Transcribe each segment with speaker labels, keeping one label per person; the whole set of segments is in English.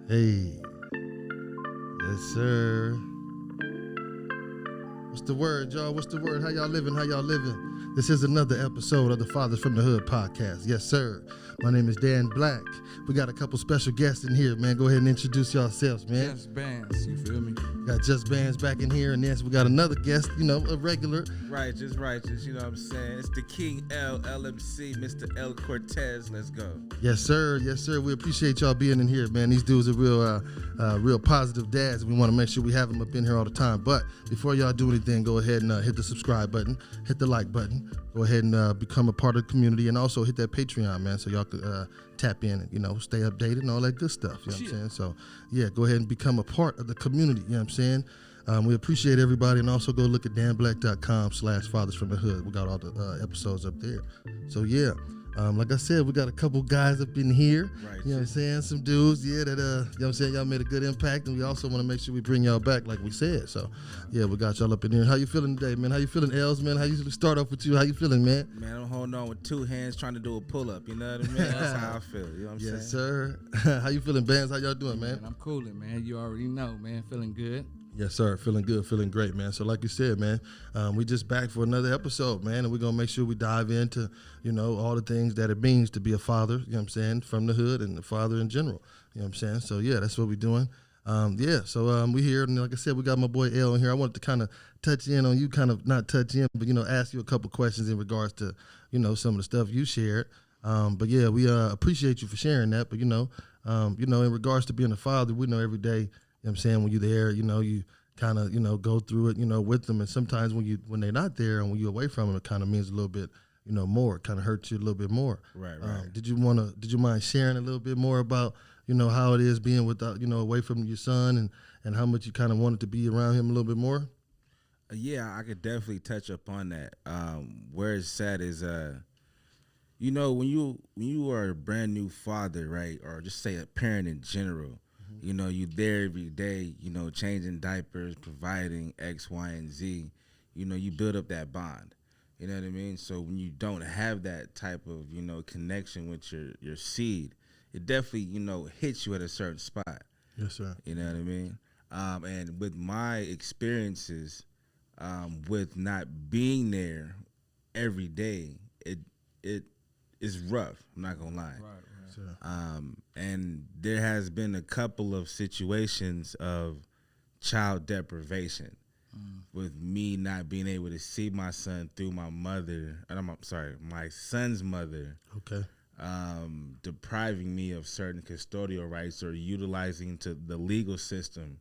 Speaker 1: Hey, yes, sir. What's the word, y'all? What's the word? How y'all living? How y'all living? This is another episode of the Fathers from the Hood podcast. Yes, sir. My name is Dan Black. We got a couple special guests in here, man. Go ahead and introduce yourselves, man.
Speaker 2: JustBanz, you feel me?
Speaker 1: Got JustBanz back in here, and then we got another guest, a regular.
Speaker 3: Righteous, you know what I'm saying? It's the King LLMC, Mr. L Cortez. Let's go.
Speaker 1: Yes, sir. Yes, sir. We appreciate y'all being in here, man. These dudes are real positive dads. We want to make sure we have them up in here all the time. But before y'all do anything, go ahead and hit the subscribe button, hit the like button. Go ahead and become a part of the community, and also hit that Patreon, man, so y'all could tap in and, stay updated and all that good stuff. You know what I'm saying? So, yeah, go ahead and become a part of the community. You know what I'm saying? We appreciate everybody, and also go look at danblack.com/fathers from the hood. We got all the episodes up there. So, yeah. Like I said, we got a couple guys up in here,
Speaker 3: right,
Speaker 1: you know what I'm saying? Some dudes, that, you know what I'm saying? Y'all made a good impact, and we also want to make sure we bring y'all back like we said. So, yeah, we got y'all up in here. How you feeling today, man? How you feeling, Els, man? How you start off with you? How you feeling, man?
Speaker 3: Man, I'm holding on with two hands trying to do a pull-up, you know what I mean? That's how I feel, you know what I'm saying?
Speaker 1: Yes, sir. How you feeling, Banz? How y'all doing, man?
Speaker 2: I'm cooling, man. You already know, man. Feeling good.
Speaker 1: Yes, sir. Feeling good, feeling great, man. So like you said, man, we just back for another episode, man, and we're going to make sure we dive into, all the things that it means to be a father, you know what I'm saying, from the hood and the father in general, you know what I'm saying? So, yeah, that's what we're doing. So we here, and like I said, we got my boy L in here. I wanted to kind of touch in on you, kind of not touch in, but, ask you a couple questions in regards to, some of the stuff you shared. But, yeah, we appreciate you for sharing that. But, in regards to being a father, we know every day, you know what I'm saying, when you're there, you kind of, go through it, with them. And sometimes when they're not there and when you're away from them, it kind of means a little bit, more. It kind of hurts you a little bit more.
Speaker 3: Right.
Speaker 1: Did you mind sharing a little bit more about, how it is being without, away from your son and how much you kind of wanted to be around him a little bit more?
Speaker 3: Yeah, I could definitely touch up on that. Where it's sad is, when you are a brand new father, right, or just say a parent in general, you there every day, changing diapers, providing X, Y, and Z. You build up that bond. You know what I mean? So when you don't have that type of, connection with your seed, it definitely, hits you at a certain spot.
Speaker 1: Yes, sir.
Speaker 3: You know what I mean? And with my experiences, with not being there every day, it is rough. I'm not gonna lie.
Speaker 2: Right.
Speaker 1: Sure.
Speaker 3: And there has been a couple of situations of child deprivation with me not being able to see my son through my mother, my son's mother.
Speaker 1: Okay.
Speaker 3: Depriving me of certain custodial rights or utilizing to the legal system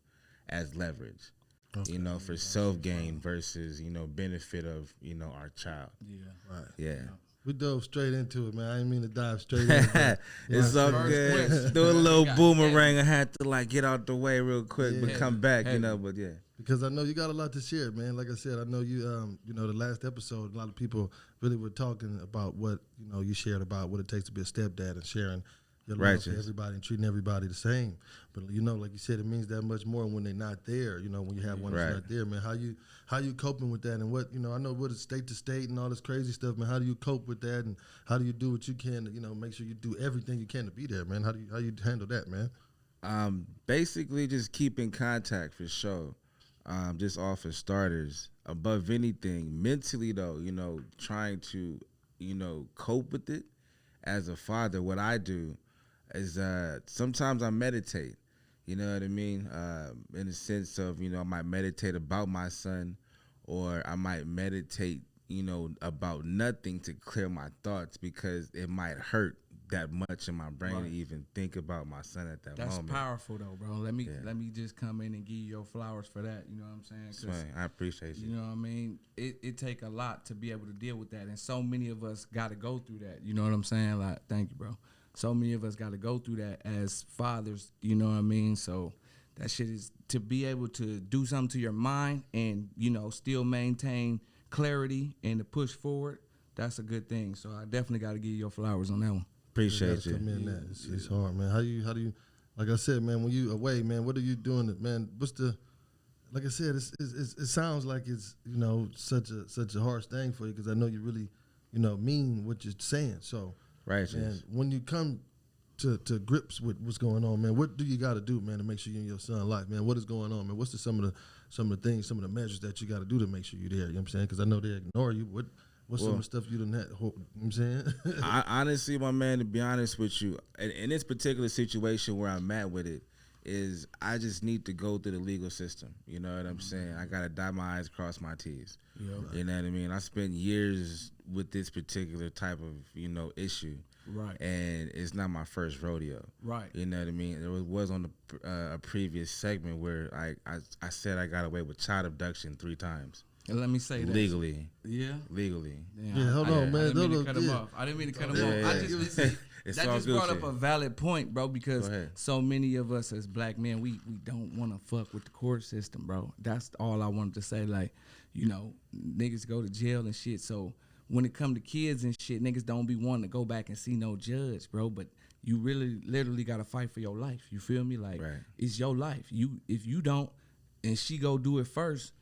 Speaker 3: as leverage,
Speaker 1: Okay.
Speaker 3: For self-gain versus, benefit of, our child.
Speaker 2: Yeah.
Speaker 1: Right.
Speaker 3: Yeah.
Speaker 1: We dove straight into it, man. I didn't mean to dive straight in.
Speaker 3: It's all good.
Speaker 2: question.
Speaker 3: Do a little
Speaker 2: Yeah.
Speaker 3: boomerang. I had to get out the way real quick,
Speaker 1: Yeah.
Speaker 3: but come back,
Speaker 2: Heavy.
Speaker 3: but yeah.
Speaker 1: Because I know you got a lot to share, man. Like I said, I know you, the last episode, a lot of people really were talking about what, you shared about what it takes to be a stepdad and sharing your love for everybody and treating everybody the same. But, like you said, it means that much more when they're not there, when you have one that's not there, man. How you coping with that and what, I know what is state to state and all this crazy stuff, man. How do you cope with that and how do you do what you can to, make sure you do everything you can to be there, man? How you handle that, man?
Speaker 3: Basically just keep in contact for sure. Just off of starters. Above anything, mentally though, trying to, cope with it as a father, what I do is sometimes I meditate. You know what I mean? In the sense of, I might meditate about my son, or I might meditate, about nothing to clear my thoughts because it might hurt that much in my brain to even think about my son at that moment.
Speaker 2: That's powerful though, bro. Let me just come in and give you your flowers for that. You know what I'm saying?
Speaker 3: I appreciate you.
Speaker 2: You know what I mean? It take a lot to be able to deal with that, and so many of us got to go through that. You know what I'm saying? Like, thank you, bro. So many of us got to go through that as fathers. You know what I mean? So that shit is to be able to do something to your mind and still maintain clarity and to push forward. That's a good thing. So I definitely got to give you your flowers on that one.
Speaker 3: Appreciate you.
Speaker 1: Come in that. It's hard, man. How do you, like I said, man, when you away, man, what are you doing, man? Like I said, it sounds like it's, such a harsh thing for you because I know you really, mean what you're saying. So,
Speaker 3: Right.
Speaker 1: man, when you come to grips with what's going on, man? What do you got to do, man, to make sure you and your son life, man? What is going on, man? What's some of the things, some of the measures that you got to do to make sure you're there? You know what I'm saying? Because I know they ignore you. What's some of the stuff you done had? You know what I'm saying?
Speaker 3: Honestly, my man, to be honest with you, in this particular situation where I'm at with it, is I just need to go through the legal system. You know what I'm saying? I got to dot my I's, cross my T's.
Speaker 2: Yeah.
Speaker 3: You know what I mean? I spent years with this particular type of, issue.
Speaker 2: Right.
Speaker 3: And it's not my first rodeo.
Speaker 2: Right.
Speaker 3: You know what I mean? There was on a previous segment where I said I got away with child abduction 3 times.
Speaker 2: And let me say that.
Speaker 3: Legally.
Speaker 2: Yeah.
Speaker 3: Legally.
Speaker 1: Yeah, hold on, man.
Speaker 2: I didn't mean to cut him off. I didn't mean to cut him off.
Speaker 3: It's
Speaker 2: that
Speaker 3: all
Speaker 2: just
Speaker 3: good
Speaker 2: brought
Speaker 3: shit.
Speaker 2: up a valid point, bro, because so many of us as black men, we don't want to fuck with the court system, bro. That's all I wanted to say. Like, niggas go to jail and shit. So when it come to kids and shit, niggas don't be wanting to go back and see no judge, bro. But you really literally got to fight for your life. You feel me? Like, it's your life. If you don't and she go do it first,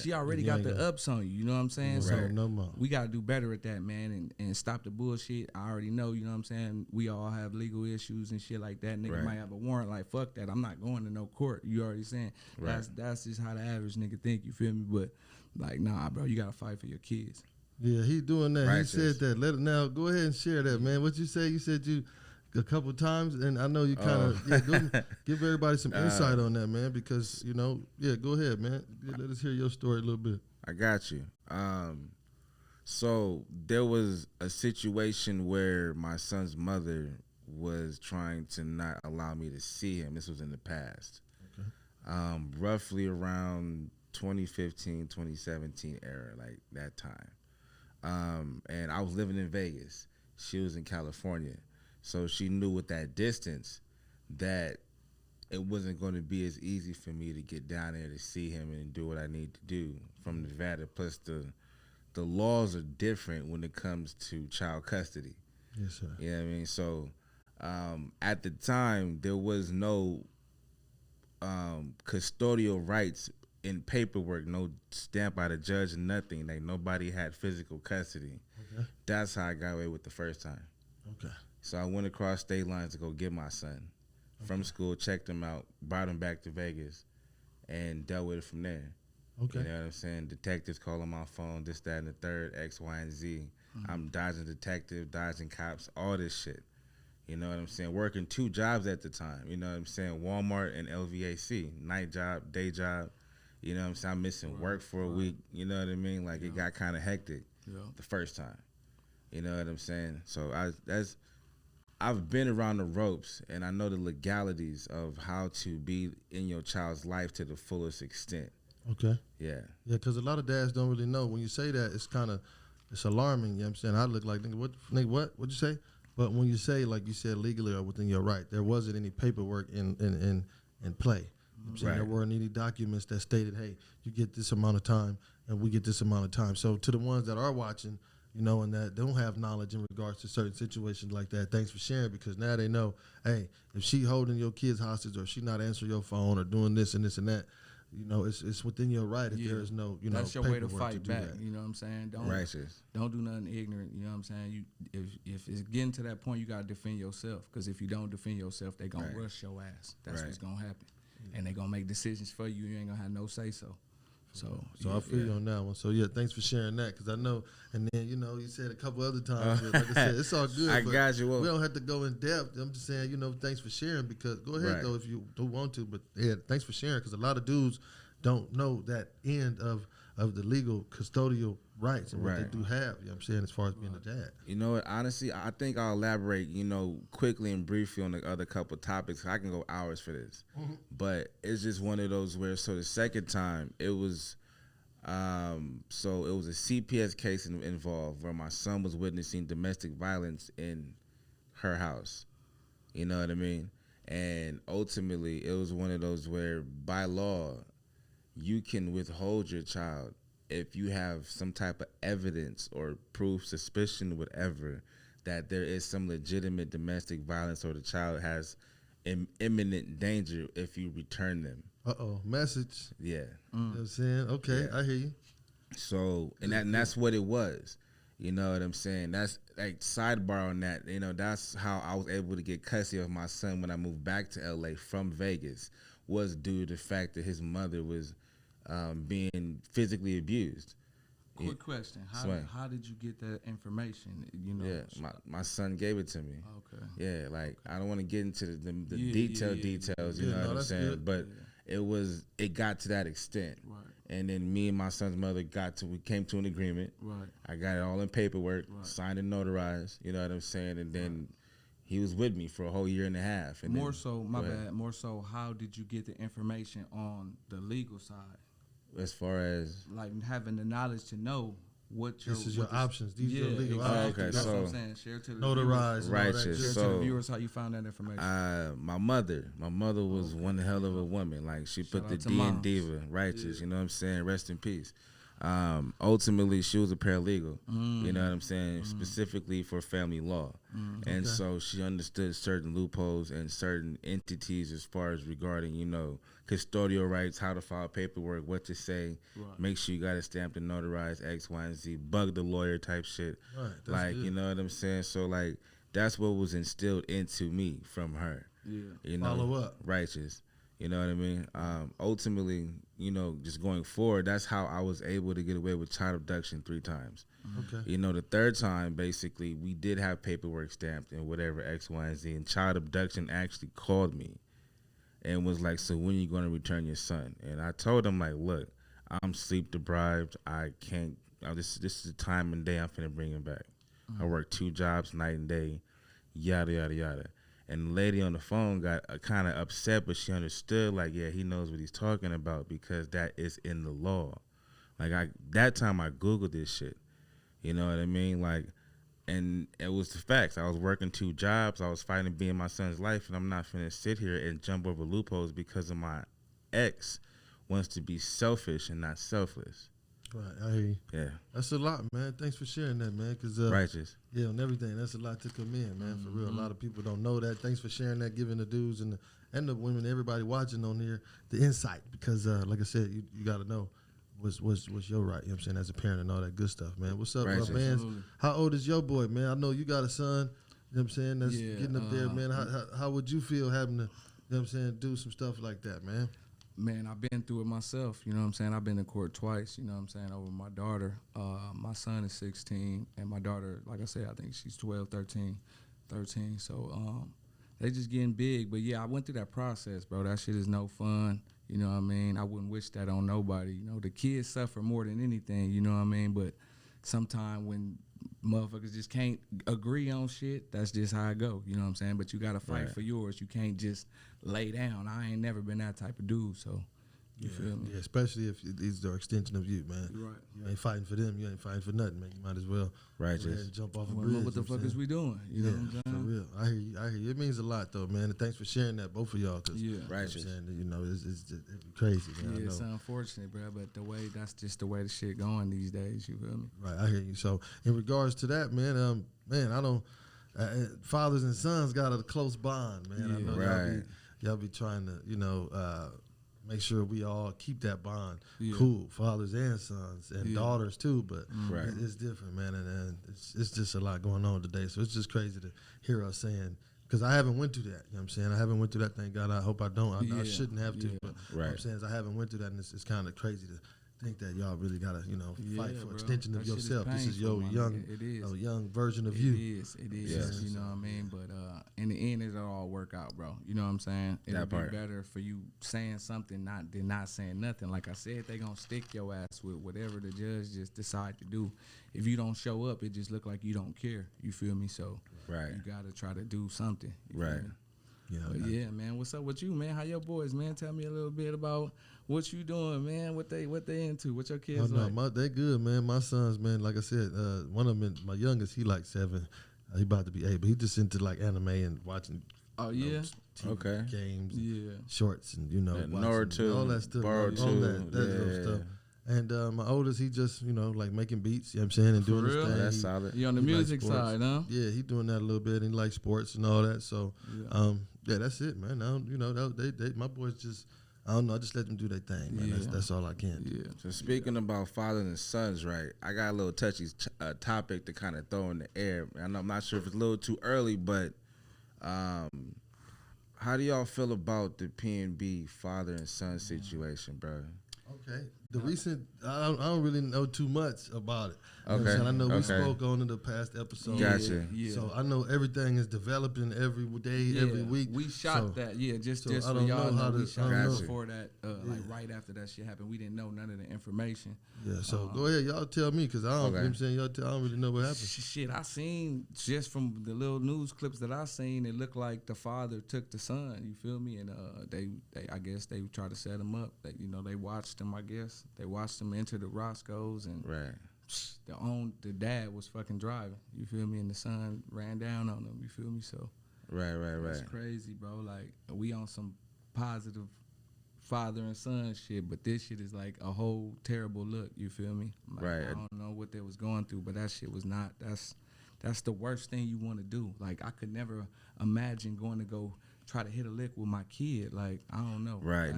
Speaker 2: she already got the ups on you. You know what I'm saying?
Speaker 1: Right.
Speaker 2: So
Speaker 1: No more.
Speaker 2: we got to do better at that, man, and stop the bullshit. I already know, you know what I'm saying? We all have legal issues and shit like that. Nigga might have a warrant like, fuck that. I'm not going to no court. You already saying. That's just how the average nigga think, you feel me? But, like, nah, bro, you got to fight for your kids.
Speaker 1: Yeah, he doing that.
Speaker 3: Righteous.
Speaker 1: He said that. Let it now. Go ahead and share that, man. What you say? You said you a couple times, and I know you kind of give everybody some insight on that, man. Because go ahead, man. Let us hear your story a little bit.
Speaker 3: I got you. So there was a situation where my son's mother was trying to not allow me to see him. This was in the past. Okay. Roughly around 2015, 2017 era, like that time. And I was living in Vegas. She was in California. So she knew with that distance that it wasn't going to be as easy for me to get down there to see him and do what I need to do from Nevada. Plus the laws are different when it comes to child custody.
Speaker 1: Yes, sir.
Speaker 3: You know what I mean? So at the time, there was no custodial rights in paperwork, no stamp by the judge, nothing. Like, nobody had physical custody. Okay. That's how I got away with the first time.
Speaker 1: Okay.
Speaker 3: So I went across state lines to go get my son from school, checked him out, brought him back to Vegas, and dealt with it from there.
Speaker 1: Okay.
Speaker 3: You know what I'm saying? Detectives calling my phone, this, that, and the third, X, Y, and Z. I'm dodging detective, dodging cops, all this shit. You know what I'm saying? Working 2 jobs at the time. You know what I'm saying? Walmart and LVAC. Night job, day job. You know what I'm saying? I'm missing work for a week. You know what I mean? Like, it got kind of hectic the first time. You know what I'm saying? So I've been around the ropes, and I know the legalities of how to be in your child's life to the fullest extent.
Speaker 1: Okay.
Speaker 3: Yeah.
Speaker 1: Yeah, because a lot of dads don't really know. When you say that, it's alarming. You know what I'm saying? I look like, nigga, what? What'd you say? But when you say, like you said, legally or within your right, there wasn't any paperwork in play. You know what I'm saying? There weren't any documents that stated, hey, you get this amount of time and we get this amount of time. So to the ones that are watching, and that don't have knowledge in regards to certain situations like that, thanks for sharing, because now they know, hey, if she holding your kids hostage or she not answering your phone or doing this and this and that, it's within your right if there is no,
Speaker 2: that's your way to fight back.
Speaker 1: That.
Speaker 2: You know what I'm saying?
Speaker 3: Don't
Speaker 2: do nothing ignorant. You know what I'm saying? If it's getting to that point, you gotta defend yourself. Because if you don't defend yourself, they gonna rush your ass. That's what's gonna happen, and they gonna make decisions for you. You ain't gonna have no say so. So
Speaker 1: I feel you on that one. So thanks for sharing that, because I know. And then you said a couple other times, like I said, it's all good.
Speaker 3: I got you. Well,
Speaker 1: we don't have to go in depth. I'm just saying, thanks for sharing. Because go ahead though if you don't want to, but thanks for sharing, because a lot of dudes don't know that end of the legal custodial rights and what they do have. You know what I'm saying, as far as being a dad.
Speaker 3: You know what? Honestly, I think I'll elaborate, quickly and briefly on the other couple topics. I can go hours for this, but it's just one of those where. So the second time, it was, it was a CPS case involved where my son was witnessing domestic violence in her house. You know what I mean? And ultimately, it was one of those where by law, you can withhold your child if you have some type of evidence or proof, suspicion, whatever, that there is some legitimate domestic violence or the child has imminent danger if you return them.
Speaker 1: Message.
Speaker 3: Yeah.
Speaker 1: You know what I'm saying? Okay, I hear you.
Speaker 3: So, and that's what it was. You know what I'm saying? That's like sidebar on that. You know, that's how I was able to get custody of my son when I moved back to LA from Vegas, was due to the fact that his mother was being physically abused.
Speaker 2: Quick question: How did you get that information? You know,
Speaker 3: Yeah, my son gave it to me.
Speaker 2: Okay.
Speaker 3: Yeah, like I don't want to get into the details. You know what I'm saying?
Speaker 1: Good.
Speaker 3: But it got to that extent.
Speaker 2: Right.
Speaker 3: And then me and my son's mother we came to an agreement.
Speaker 2: Right.
Speaker 3: I got it all in paperwork,
Speaker 2: Right.
Speaker 3: signed and notarized. You know what I'm saying? And then he was with me for a whole year and a half. And
Speaker 2: More
Speaker 3: then,
Speaker 2: so, more so, how did you get the information on the legal side?
Speaker 3: as far as
Speaker 2: Like having the knowledge to know what your
Speaker 1: options. These are your legal
Speaker 2: exactly.
Speaker 1: options.
Speaker 3: Okay,
Speaker 2: That's
Speaker 3: so
Speaker 2: what I'm saying. Share to the
Speaker 1: Notarized.
Speaker 3: Righteous.
Speaker 2: Viewers. Share to
Speaker 3: So
Speaker 2: the viewers how you found that information.
Speaker 3: my mother was one hell of a woman. Like she put
Speaker 2: Shout
Speaker 3: the
Speaker 2: out to
Speaker 3: D in
Speaker 2: moms.
Speaker 3: diva, righteous. You know what I'm saying? Rest in peace. Ultimately, she was a paralegal. You know what I'm saying? Specifically for family law, and so she understood certain loopholes and certain entities as far as regarding custodial rights, how to file paperwork, what to say, make sure you got it stamped and notarized, X, Y, and Z, bug the lawyer type shit.
Speaker 1: Right, that's
Speaker 3: like
Speaker 1: good.
Speaker 3: you know what I'm saying? So like that's what was instilled into me from her.
Speaker 2: Yeah.
Speaker 3: You know,
Speaker 1: Follow up.
Speaker 3: righteous. You know what I mean? Ultimately, just going forward, that's how I was able to get away with child abduction 3 times.
Speaker 1: Okay.
Speaker 3: The third time, basically, we did have paperwork stamped and whatever, X, Y, and Z, and child abduction actually called me and was like, so when are you going to return your son? And I told him, like, look, I'm sleep deprived. I can't, this is the time and day I'm finna bring him back. I work 2 jobs, night and day, yada, yada, yada. And the lady on the phone got kind of upset, but she understood, like, yeah, he knows what he's talking about because that is in the law. Like, that time I Googled this shit. You know what I mean? Like, and it was the facts. I was working 2 jobs. I was fighting to be in my son's life, and I'm not finna sit here and jump over loopholes because of my ex wants to be selfish and not selfless.
Speaker 1: Right, I hear you.
Speaker 3: Yeah.
Speaker 1: That's a lot, man. Thanks for sharing that, man. Cause
Speaker 3: Righteous.
Speaker 1: yeah, on everything. That's a lot to come in, man. For real, a lot of people don't know that. Thanks for sharing that, giving the dudes and the women, everybody watching on here, the insight. Because like I said, you got to know what's your right. You know what I'm saying, as a parent and all that good stuff, man. What's up,
Speaker 3: Righteous.
Speaker 1: Banz? How old is your boy, man? I know you got a son. You know what I'm saying? That's getting up there, man. How would you feel having to, you know what I'm saying, do some stuff like that, man?
Speaker 2: Man, I've been through it myself, you know what I'm saying? I've been to court twice, you know what I'm saying, over my daughter. My son is 16, and my daughter, like I said, I think she's 12, 13. So they just getting big. But, yeah, I went through that process, bro. That shit is no fun, you know what I mean? I wouldn't wish that on nobody. You know, the kids suffer more than anything, you know what I mean? But sometimes when motherfuckers just can't agree on shit, that's just how it go, you know what I'm saying? But you got to fight for yours. You can't just lay down. I ain't never been that type of dude, so you feel me?
Speaker 1: Yeah, especially if these are extension of you, man.
Speaker 2: Right.
Speaker 1: You ain't fighting for them. You ain't fighting for nothing, man. You might as well
Speaker 3: Righteous.
Speaker 1: go ahead and jump off a
Speaker 2: Well,
Speaker 1: bridge.
Speaker 2: what the fuck is we doing? You know what I'm saying?
Speaker 1: For real. I hear you. It means a lot, though, man. And thanks for sharing that, both of y'all. Cause,
Speaker 2: Yeah.
Speaker 1: you know what I'm
Speaker 3: Righteous.
Speaker 1: saying? You know, it's just crazy, man.
Speaker 2: Yeah,
Speaker 1: I know.
Speaker 2: it's unfortunate, bro, but that's just the way the shit going these days, you feel me?
Speaker 1: Right, I hear you. So, in regards to that, man, I don't. Fathers and sons got a close bond, man. I know
Speaker 3: Right.
Speaker 1: y'all be trying to, make sure we all keep that bond
Speaker 2: Yeah.
Speaker 1: cool, fathers and sons and
Speaker 2: Yeah.
Speaker 1: daughters too. But
Speaker 3: Right.
Speaker 1: it's different, man, and it's just a lot going on today. So it's just crazy to hear us saying. Because I haven't went through that, you know what I'm saying? I haven't went through that, thank God. I hope I don't. I
Speaker 2: Yeah.
Speaker 1: shouldn't have to,
Speaker 2: Yeah.
Speaker 1: but
Speaker 3: Right.
Speaker 1: what I'm saying is I haven't went through that, and it's kind of crazy to think that y'all really got to, fight
Speaker 2: Yeah,
Speaker 1: for
Speaker 2: bro.
Speaker 1: extension of
Speaker 2: That shit is
Speaker 1: yourself. This is
Speaker 2: painful,
Speaker 1: your
Speaker 2: my
Speaker 1: young,
Speaker 2: nigga. It is.
Speaker 1: a young version of
Speaker 2: It
Speaker 1: you.
Speaker 2: is,
Speaker 3: Yes.
Speaker 2: you know what I mean? But in the end, it'll all work out, bro. You know what I'm saying? It'll
Speaker 3: That
Speaker 2: be
Speaker 3: part.
Speaker 2: better for you saying something than not saying nothing. Like I said, they gonna stick your ass with whatever the judge just decide to do. If you don't show up, it just look like you don't care. You feel me? So
Speaker 3: Right.
Speaker 2: you gotta try to do something. You feel
Speaker 3: Right.
Speaker 2: me?
Speaker 1: Yeah,
Speaker 2: But yeah, man, what's up with you, man? How your boys, man? Tell me a little bit about what you doing, man. What they into? What your kids like?
Speaker 1: they good, man. My sons, man, like I said, one of them, my youngest, he like 7. He about to be 8, but he just into like anime and watching.
Speaker 2: Oh yeah,
Speaker 1: TV
Speaker 3: Okay.
Speaker 1: games,
Speaker 2: yeah.
Speaker 1: shorts, and watching
Speaker 3: Naruto,
Speaker 1: all that stuff,
Speaker 3: Boruto,
Speaker 1: all that little stuff. And my oldest, he just like making beats, you know what I'm saying, and
Speaker 2: For
Speaker 1: doing his
Speaker 2: real?
Speaker 1: thing.
Speaker 3: That's
Speaker 1: He-
Speaker 3: solid.
Speaker 2: You on the
Speaker 1: He likes
Speaker 2: music
Speaker 1: sports.
Speaker 2: side, huh?
Speaker 1: Yeah, he doing that a little bit. And he likes sports and all that. So,
Speaker 2: Yeah.
Speaker 1: yeah, that's it, man. Now, my boys just I don't know. I just let them do their thing, man. That's all I can do.
Speaker 2: Yeah.
Speaker 3: So speaking about fathers and sons, right? I got a little touchy topic to kind of throw in the air. And I'm not sure if it's a little too early, but how do y'all feel about the PNB father and son situation, bro?
Speaker 1: Okay. The recent, I don't really know too much about it. You know what I'm
Speaker 3: Okay.
Speaker 1: saying? I know we
Speaker 3: Okay.
Speaker 1: spoke on in the past episode.
Speaker 3: Gotcha.
Speaker 2: Yeah.
Speaker 1: So I know everything is developing every day, every week.
Speaker 2: We shot
Speaker 1: So-
Speaker 2: that, just
Speaker 1: I
Speaker 2: for
Speaker 1: don't
Speaker 2: y'all
Speaker 1: know how
Speaker 2: know, we
Speaker 1: to-
Speaker 2: shot
Speaker 1: I don't
Speaker 2: it
Speaker 3: know.
Speaker 2: before that, like right after that shit happened. We didn't know none of the information.
Speaker 1: Yeah, so go ahead. Y'all tell me, because I don't, you know what I'm saying? I don't really know what happened.
Speaker 2: Shit, I seen just from the little news clips that I seen, it looked like the father took the son. You feel me? And they I guess they tried to set him up. That they watched him. I guess they watched him enter the Roscoe's, and
Speaker 3: Right.
Speaker 2: the dad was fucking driving. You feel me? And the son ran down on him. You feel me? So
Speaker 3: Right.
Speaker 2: that's crazy, bro. Like we on some positive father and son shit, but this shit is like a whole terrible look. You feel me? Like,
Speaker 3: Right.
Speaker 2: I don't know what they was going through, but that shit was not. That's the worst thing you want to do. Like I could never imagine going to go try to hit a lick with my kid. Like I don't know.
Speaker 3: Right.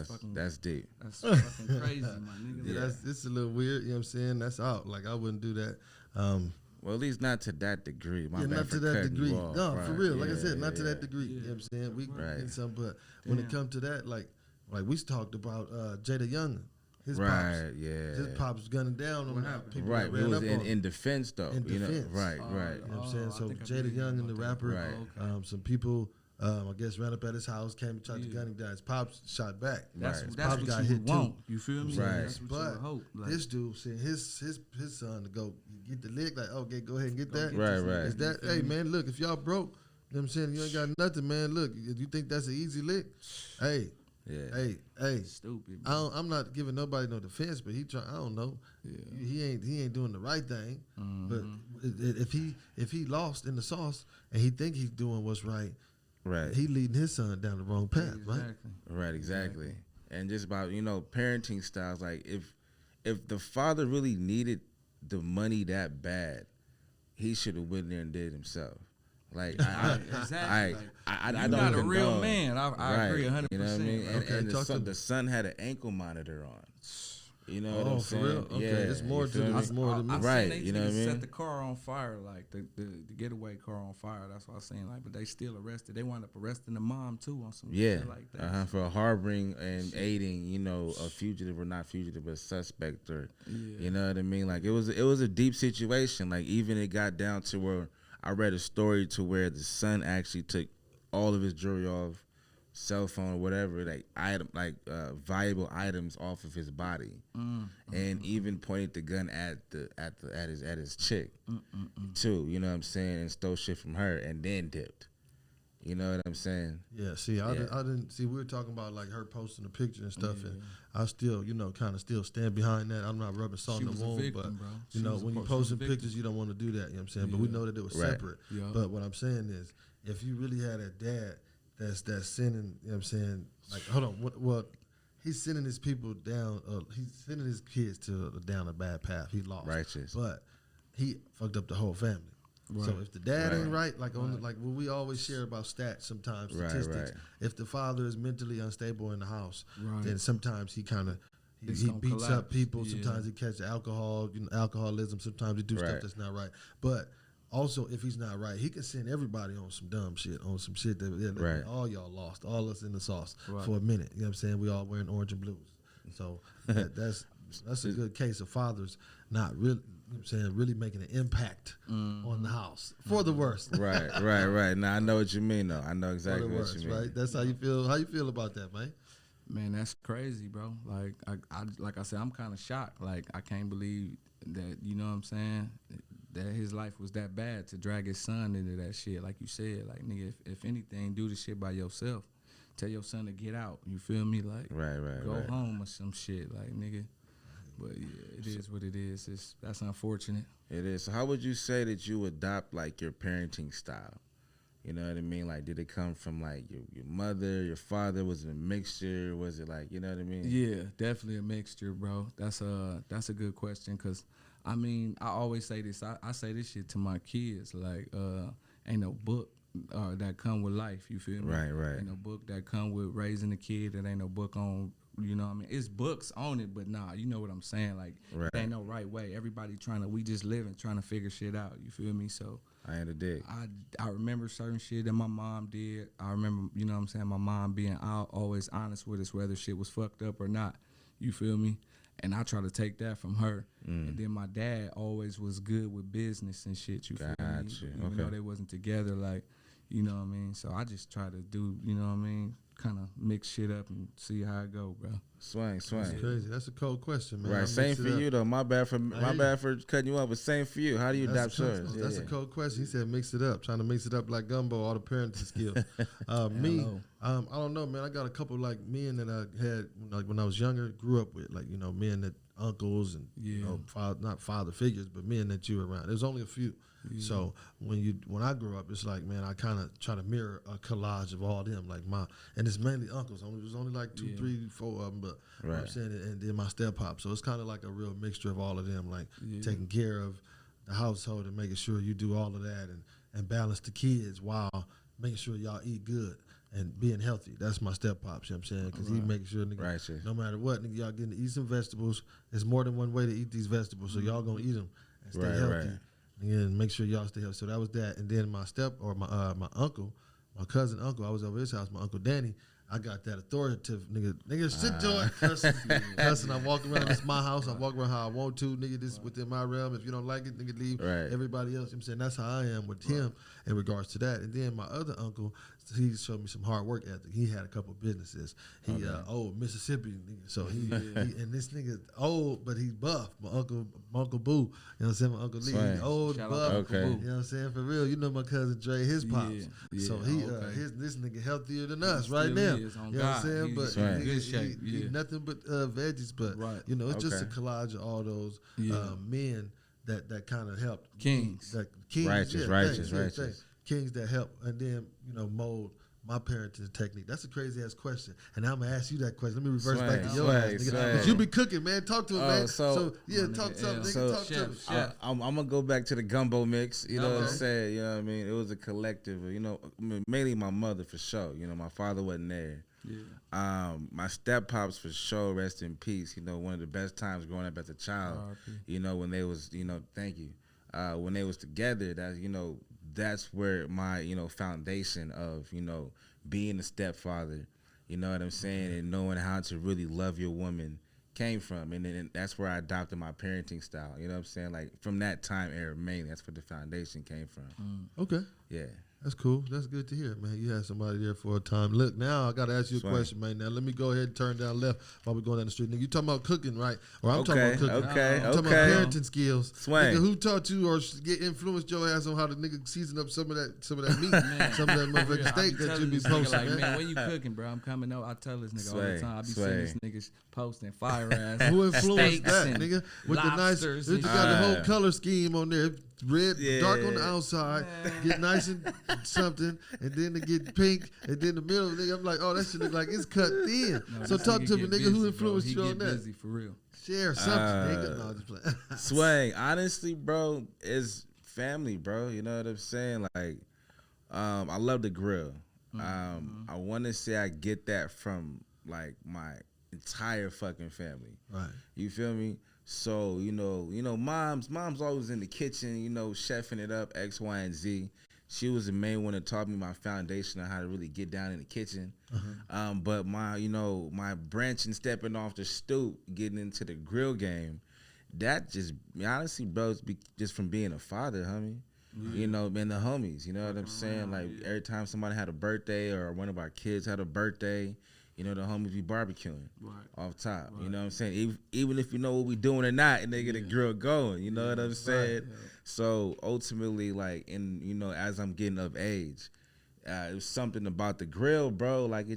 Speaker 2: fucking,
Speaker 3: That's deep.
Speaker 2: that's fucking crazy, my nigga.
Speaker 1: Yeah, it's a little weird, you know what I'm saying? That's out. Like, I wouldn't do that.
Speaker 3: Well, at least not to that degree. My
Speaker 1: Yeah,
Speaker 3: bad
Speaker 1: not
Speaker 3: for
Speaker 1: to that
Speaker 3: cutting you
Speaker 1: degree.
Speaker 3: off,
Speaker 1: No,
Speaker 3: right.
Speaker 1: for real. Like I
Speaker 3: Yeah,
Speaker 1: said, not to
Speaker 3: yeah.
Speaker 1: that degree. You know what I'm saying? We
Speaker 3: Right.
Speaker 1: get some, but when it comes to that, like we talked about Jada Young, his
Speaker 3: Right,
Speaker 1: pops.
Speaker 3: yeah.
Speaker 1: His pops gunning down on
Speaker 2: happened?
Speaker 1: people
Speaker 3: Right,
Speaker 1: that
Speaker 3: we
Speaker 1: ran
Speaker 3: was
Speaker 1: up on him.
Speaker 3: in defense though.
Speaker 1: In
Speaker 3: You know,
Speaker 1: defense.
Speaker 3: right.
Speaker 1: You know what I'm saying?
Speaker 2: I
Speaker 1: So
Speaker 2: think I
Speaker 1: Jada
Speaker 2: did
Speaker 1: Young
Speaker 2: hear
Speaker 1: and the
Speaker 2: about that.
Speaker 1: rapper,
Speaker 3: Right.
Speaker 1: some people, I guess, ran up at his house, came and tried to gun him down. His pops shot back.
Speaker 2: That's
Speaker 3: Right.
Speaker 1: His
Speaker 2: that's
Speaker 1: pops
Speaker 2: what
Speaker 1: got
Speaker 2: you
Speaker 1: hit
Speaker 2: would
Speaker 1: too.
Speaker 2: want. You feel me?
Speaker 3: Right.
Speaker 2: That's what you
Speaker 1: But
Speaker 2: would hope. Like,
Speaker 1: this dude sent his son to go get the lick. Like, okay, go ahead and get
Speaker 2: Go
Speaker 1: that.
Speaker 2: get
Speaker 3: Right,
Speaker 2: this
Speaker 3: right.
Speaker 2: nigga,
Speaker 1: Is that,
Speaker 2: you feel
Speaker 1: hey
Speaker 2: me?
Speaker 1: man, look, if y'all broke, you know what I'm saying, you ain't got nothing, man. Look, if you think that's an easy lick, hey,
Speaker 3: Yeah.
Speaker 1: hey.
Speaker 2: Stupid. Bro.
Speaker 1: I'm not giving nobody no defense, but I don't know.
Speaker 2: Yeah.
Speaker 1: He ain't doing the right thing.
Speaker 2: Mm-hmm.
Speaker 1: But if he lost in the sauce and he think he's doing what's right,
Speaker 3: Right.
Speaker 1: he leading his son down the wrong path, right?
Speaker 2: Exactly.
Speaker 3: Right, exactly. And just about, parenting styles, like if the father really needed the money that bad, he should have went there and did it himself. Like
Speaker 2: Exactly.
Speaker 3: I
Speaker 2: You're
Speaker 3: don't
Speaker 2: not a
Speaker 3: condone.
Speaker 2: real man. I
Speaker 3: Right.
Speaker 2: agree 100%.
Speaker 3: You know what I mean? And,
Speaker 1: Okay,
Speaker 3: and
Speaker 1: talk to me.
Speaker 3: the son had an ankle monitor on. You know what
Speaker 1: Oh,
Speaker 3: I'm
Speaker 1: for
Speaker 3: saying?
Speaker 1: real? Okay,
Speaker 3: Yeah,
Speaker 1: it's more
Speaker 3: you
Speaker 1: to
Speaker 3: feel
Speaker 1: the-
Speaker 3: me?
Speaker 1: it's more to me.
Speaker 2: I
Speaker 3: Right,
Speaker 2: seen they
Speaker 3: you know what I
Speaker 2: niggas
Speaker 3: mean?
Speaker 2: set the car on fire, like the getaway car on fire. That's what I seen. Like, but they still arrested. They wound up arresting the mom too on some
Speaker 3: Yeah,
Speaker 2: shit like that.
Speaker 3: for harboring and aiding, a fugitive or not fugitive, but suspect, or you know what I mean. Like it was a deep situation. Like even it got down to where I read a story to where the son actually took all of his jewelry off, cell phone or whatever, valuable items off of his body, and even pointed the gun at his chick too. You know what I'm saying, and stole shit from her and then dipped. You know what I'm saying?
Speaker 1: Yeah, see, I didn't see. We were talking about like her posting a picture and stuff, and I still, kind of still stand behind that. I'm not rubbing salt
Speaker 2: She
Speaker 1: in the
Speaker 2: was a
Speaker 1: wound,
Speaker 2: victim,
Speaker 1: but
Speaker 2: bro. She was a
Speaker 1: when you
Speaker 2: she was a
Speaker 1: posting
Speaker 2: victim.
Speaker 1: pictures, you don't want to do that. You know what I'm saying? But we know that it was
Speaker 3: Right.
Speaker 1: separate.
Speaker 2: Yeah.
Speaker 1: But what I'm saying is, if you really had a dad that's sending, you know what I'm saying? Like, hold on, what? He's sending his people down. He's sending his kids down a bad path. He lost,
Speaker 3: Righteous.
Speaker 1: but he fucked up the whole family.
Speaker 2: Right.
Speaker 1: So if the dad ain't
Speaker 3: Right.
Speaker 1: right, like like what we always share about stats, sometimes
Speaker 3: Right,
Speaker 1: statistics.
Speaker 3: right.
Speaker 1: If the father is mentally unstable in the house,
Speaker 2: Right.
Speaker 1: then sometimes he kind of
Speaker 2: It's
Speaker 1: he
Speaker 2: gonna
Speaker 1: beats up
Speaker 2: collapse.
Speaker 1: people.
Speaker 2: Yeah.
Speaker 1: Sometimes he catches alcoholism. Sometimes he do stuff
Speaker 3: Right.
Speaker 1: that's not right. But also, if he's not right, he can send everybody on some dumb shit, on some shit that
Speaker 3: Right.
Speaker 1: all y'all lost, all us in the sauce
Speaker 2: Right.
Speaker 1: for a minute. You know what I'm saying? We all wearing orange and blues. So that's a good case of fathers not really. You know what I'm saying, really making an impact on the house for the worst.
Speaker 3: Right. Now I know what you mean, though. I know
Speaker 1: For
Speaker 3: exactly
Speaker 1: the
Speaker 3: what
Speaker 1: worst,
Speaker 3: you mean.
Speaker 1: right? That's how you feel. How you feel about that, man?
Speaker 2: Man, that's crazy, bro. Like like I said, I'm kind of shocked. Like I can't believe that. You know what I'm saying? That his life was that bad to drag his son into that shit. Like you said, like nigga, if anything, do the shit by yourself. Tell your son to get out. You feel me? Like
Speaker 3: Right.
Speaker 2: go home or some shit. Like nigga. But yeah, it is what it is. That's unfortunate.
Speaker 3: It is. So how would you say that you adopt like your parenting style? You know what I mean? Like, did it come from like your mother, your father? Was it a mixture? Was it like, you know what I mean?
Speaker 2: Yeah, definitely a mixture, bro. That's a good question, cause I mean I always say this. I say this shit to my kids. Like ain't no book that come with life. You feel me?
Speaker 3: Right.
Speaker 2: Ain't no book that come with raising a kid. That ain't no book on. You know what I mean? It's books on it, but nah, you know what I'm saying? Like,
Speaker 3: Right.
Speaker 2: It ain't no right way. Everybody we just living, trying to figure shit out. You feel me? So
Speaker 3: I ain't a dick.
Speaker 2: I remember certain shit that my mom did. I remember, you know what I'm saying, my mom being always honest with us, whether shit was fucked up or not. You feel me? And I try to take that from her. And then my dad always was good with business and shit. You feel me?
Speaker 3: Gotcha.
Speaker 2: Even though they wasn't together, like, you know what I mean? So I just try to do, you know what I mean? Kind of mix shit up and see how it go, bro.
Speaker 3: Swing.
Speaker 1: That's crazy. That's a cold question, man.
Speaker 3: Right, same for you though. My bad for cutting you up, but same for you. How do you adapt yours?
Speaker 1: That's a cold question. He said mix it up, trying to mix it up like gumbo, all the parenting skills. Me, I don't know, man. I got a couple like men that I had like when I was younger, grew up with, like, you know, men that uncles and you know, not father figures, but men that you were around. There's only a few. So when I grew up, it's like, man, I kind of try to mirror a collage of all them, like and it's mainly uncles. It was only like 2, 3, 4 of them, but you know what I'm saying, and then my step pop. So it's kind of like a real mixture of all of them, like taking care of the household and making sure you do all of that and balance the kids while making sure y'all eat good and being healthy. That's my step pops, you know what I'm saying? Because he makes sure, nigga, no matter what, nigga, y'all getting to eat some vegetables. There's more than one way to eat these vegetables, so y'all gonna eat them and stay healthy. And make sure y'all stay healthy. So that was that. And then my uncle, my cousin uncle, I was over his house, my Uncle Danny, I got that authoritative nigga sit down, cussing. I walk around, it's my house, I walk around how I want to, nigga, this within my realm. If you don't like it, nigga, leave everybody else. You know what I'm saying? That's how I am with him in regards to that. And then my other uncle, he showed me some hard work ethic. He had a couple businesses. He old Mississippi nigga. So he and this nigga old, but he's buff. My uncle Boo, you know what I'm saying? My Uncle Lee, he old, buff. You know what I'm saying? For real. You know my cousin Dre, his pops. So this nigga healthier than us right now. You know what I'm saying? But he nothing but veggies. But you know, it's just a collage of all those men that kind of helped.
Speaker 2: Kings.
Speaker 3: Righteous.
Speaker 1: Kings that help, and then, you know, mold my parenting technique. That's a crazy ass question, and I'm gonna ask you that question. Let me reverse back to your ass, nigga. Cause you be cooking, man. Talk to him, man. So talk to him, nigga. Talk to him.
Speaker 3: I'm gonna go back to the gumbo mix. You know what I'm saying? You know what I mean? It was a collective. You know, mainly my mother for sure. You know, my father wasn't there. My step pops for sure. Rest in peace. You know, one of the best times growing up as a child. You know, when they was, you know, thank you. When they was together, that, you know, that's where my, you know, foundation of, you know, being a stepfather, you know what I'm saying, and knowing how to really love your woman came from. And then that's where I adopted my parenting style, you know what I'm saying? Like, from that time era, mainly, that's where the foundation came from.
Speaker 1: Okay.
Speaker 3: Yeah.
Speaker 1: That's cool. That's good to hear, man. You had somebody there for a time. Look, now I got to ask you a question, man. Now, let me go ahead and turn down left while we're going down the street. Nigga, you talking about cooking, right? Or I'm talking about cooking. I'm talking about parenting skills. Nigga, who taught you or influenced your ass on how to nigga season up some of that meat, some of that motherfucking steak that you be posting,
Speaker 2: like,
Speaker 1: man?
Speaker 2: When you cooking, bro? I'm coming out. I tell this nigga all the time. I be seeing these niggas posting fire ass.
Speaker 1: Who influenced that, nigga? With
Speaker 2: lobsters
Speaker 1: the nice, you got the whole color scheme on there. Red, dark on the outside, get nice and something, and then to get pink, and then the middle, nigga, I'm like, oh, that shit look like it's cut thin.
Speaker 2: No,
Speaker 1: so talk to me, nigga, who influenced you on that?
Speaker 2: Busy for real.
Speaker 1: Share something, nigga. No, just playing.
Speaker 3: Swang, honestly, bro, is family, bro. You know what I'm saying? Like, I love the grill. I want to say I get that from, like, my entire fucking family.
Speaker 1: Right.
Speaker 3: You feel me? So, you know, mom's always in the kitchen, you know, chefing it up, X, Y, and Z. She was the main one that taught me my foundation on how to really get down in the kitchen. But my branching, stepping off the stoop, getting into the grill game, that just, honestly, bro, it's just from being a father, homie. You know, and the homies, you know what I'm saying? Like, every time somebody had a birthday or one of our kids had a birthday, you know, the homies be barbecuing off top. You know what I'm saying? Even if you know what we doing or not, and they get a grill going. You know what I'm saying? So ultimately, like, you know, as I'm getting of age, it was something about the grill, bro. Like,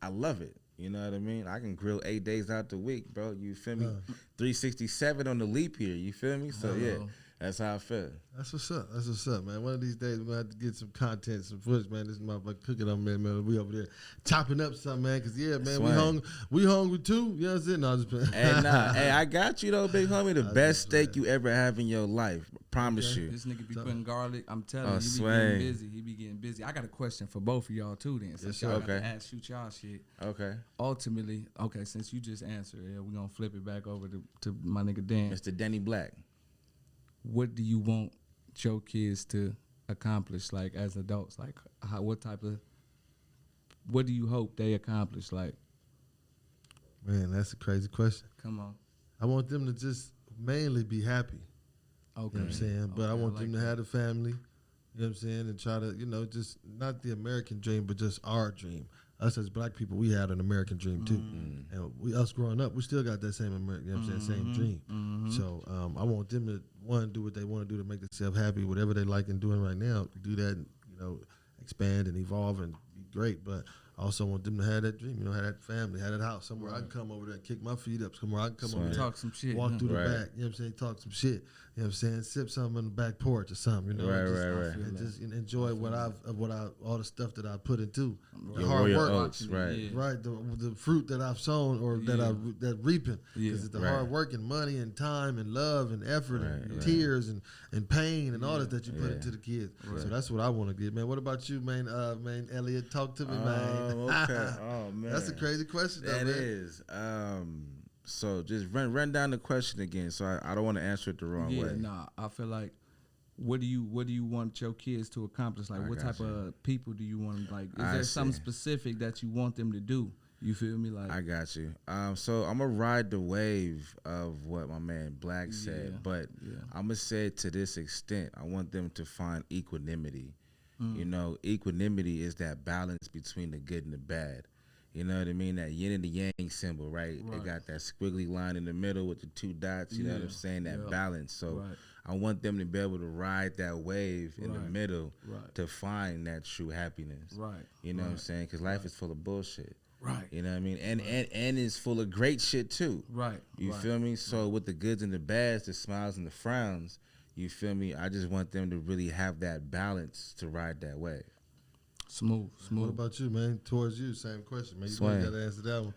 Speaker 3: I love it. You know what I mean? I can grill 8 days out the week, bro. You feel me? 367 on the leap year. You feel me? So yeah, That's how I feel.
Speaker 1: That's what's up. That's what's up, man. One of these days we're gonna have to get some content, some footage, man. This motherfucker cooking on me, man. We over there chopping up something, man. Cause yeah, man, we hungry too. You know what I'm saying? No, I'm just playing.
Speaker 3: Hey, I got you though, big homie. The best steak you ever have in your life. Promise you.
Speaker 2: This nigga be putting garlic. I'm telling you, he be getting busy. He be getting busy. I got a question for both of y'all too. Then, since y'all got to shoot y'all shit.
Speaker 3: Okay.
Speaker 2: Ultimately, since you just answered, we gonna flip it back over to my nigga Dan.
Speaker 3: Mr. Denny Black.
Speaker 2: What do you want your kids to accomplish, like as adults? Like, what do you hope they accomplish? Like,
Speaker 1: man, that's a crazy question.
Speaker 2: Come on.
Speaker 1: I want them to just mainly be happy.
Speaker 2: Okay.
Speaker 1: You know what I'm saying? But I want them to have a family, you know what I'm saying, and try to, just not the American dream, but just our dream. Us as black people, we had an American dream too. And us growing up, we still got that same American, you know what I'm saying, same dream. So I want them to, one, do what they want to do to make themselves happy, whatever they like and doing right now, do that, expand and evolve and be great. But I also want them to have that dream, have that family, have that house, somewhere I can come over there and kick my feet up, somewhere I can come over there,
Speaker 2: talk some shit,
Speaker 1: walk through the back, you know what I'm saying, talk some shit, you know what I'm saying, sip something on the back porch or something,
Speaker 3: Right.
Speaker 1: And just enjoy all the stuff that I put into
Speaker 3: Your
Speaker 1: hard work,
Speaker 3: oats, right,
Speaker 1: the fruit that I've sown or that reaping, because it's the hard work and money and time and love and effort and tears and pain and all that you put into the kids. So that's what I want to get, man. What about you, man? Elliot, talk to me, man.
Speaker 3: Okay. Oh man,
Speaker 1: that's a crazy question.
Speaker 3: That is. So just run down the question again. So I don't want to answer it the wrong way.
Speaker 2: Nah, I feel like what do you want your kids to accomplish? Like, what type of people do you want them? Like, is there something specific that you want them to do? You feel me? Like,
Speaker 3: I got you. So I'm gonna ride the wave of what my man Black said, but I'm gonna say it to this extent. I want them to find equanimity. Equanimity is that balance between the good and the bad. You know what I mean? That yin and the yang symbol, right? It got that squiggly line in the middle with the two dots. You know what I'm saying? That balance. So I want them to be able to ride that wave in the middle to find that true happiness. Right. You know what I'm saying? Because life is full of bullshit. Right. You know what I mean? And it's full of great shit too. Right. You feel me? So with the goods and the bads, the smiles and the frowns, you feel me? I just want them to really have that balance to ride that wave.
Speaker 2: Smooth.
Speaker 1: What about you, man? Towards you, same question, man. You got to answer that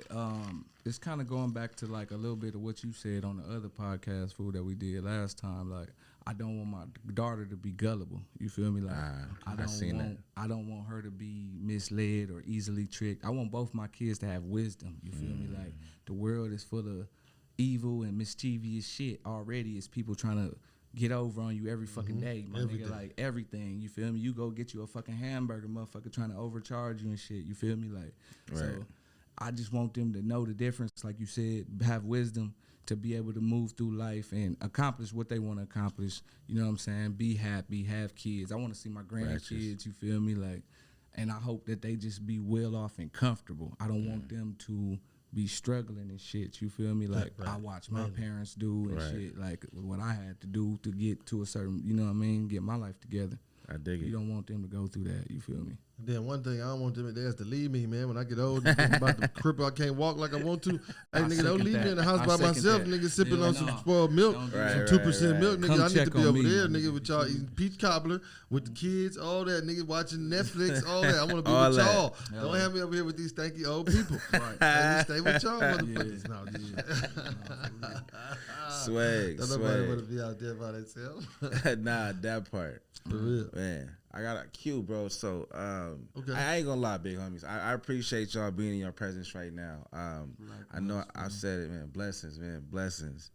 Speaker 1: one.
Speaker 2: It's kind of going back to like a little bit of what you said on the other podcast food that we did last time. Like, I don't want my daughter to be gullible. You feel me? Like, I don't want her to be misled or easily tricked. I want both my kids to have wisdom. You feel me? Like, the world is full of evil and mischievous shit already. It's people trying to get over on you every fucking day, my nigga. Like, everything. You feel me? You go get you a fucking hamburger, motherfucker trying to overcharge you and shit. You feel me? Like, so I just want them to know the difference, like you said, have wisdom to be able to move through life and accomplish what they want to accomplish. You know what I'm saying? Be happy, have kids. I want to see my grandkids, you feel me? Like, and I hope that they just be well off and comfortable. I don't want them to be struggling and shit, you feel me? Like, I watch my parents do and shit, like what I had to do to get to a certain, you know what I mean, get my life together.
Speaker 3: I dig it.
Speaker 2: You don't want them to go through that, you feel me?
Speaker 1: And then one thing I don't want them to leave me, man. When I get old, about the cripple, I can't walk like I want to. Hey, nigga, don't leave me in the house by myself, nigga, sipping on some spoiled milk, some 2% milk, nigga. I need to be over there, nigga, with y'all eating peach cobbler with the kids, all that, nigga, watching Netflix, all that. I want to be with y'all. Don't have me over here with these stanky old people. Right. Stay with y'all, motherfuckers.
Speaker 3: Swag.
Speaker 1: Don't nobody want to be out there by themselves.
Speaker 3: Nah, that part.
Speaker 1: For real.
Speaker 3: Man, I got a cue, bro. So I ain't gonna lie, big homies. I appreciate y'all being in your presence right now. I know I said it, man. Blessings, man. Blessings.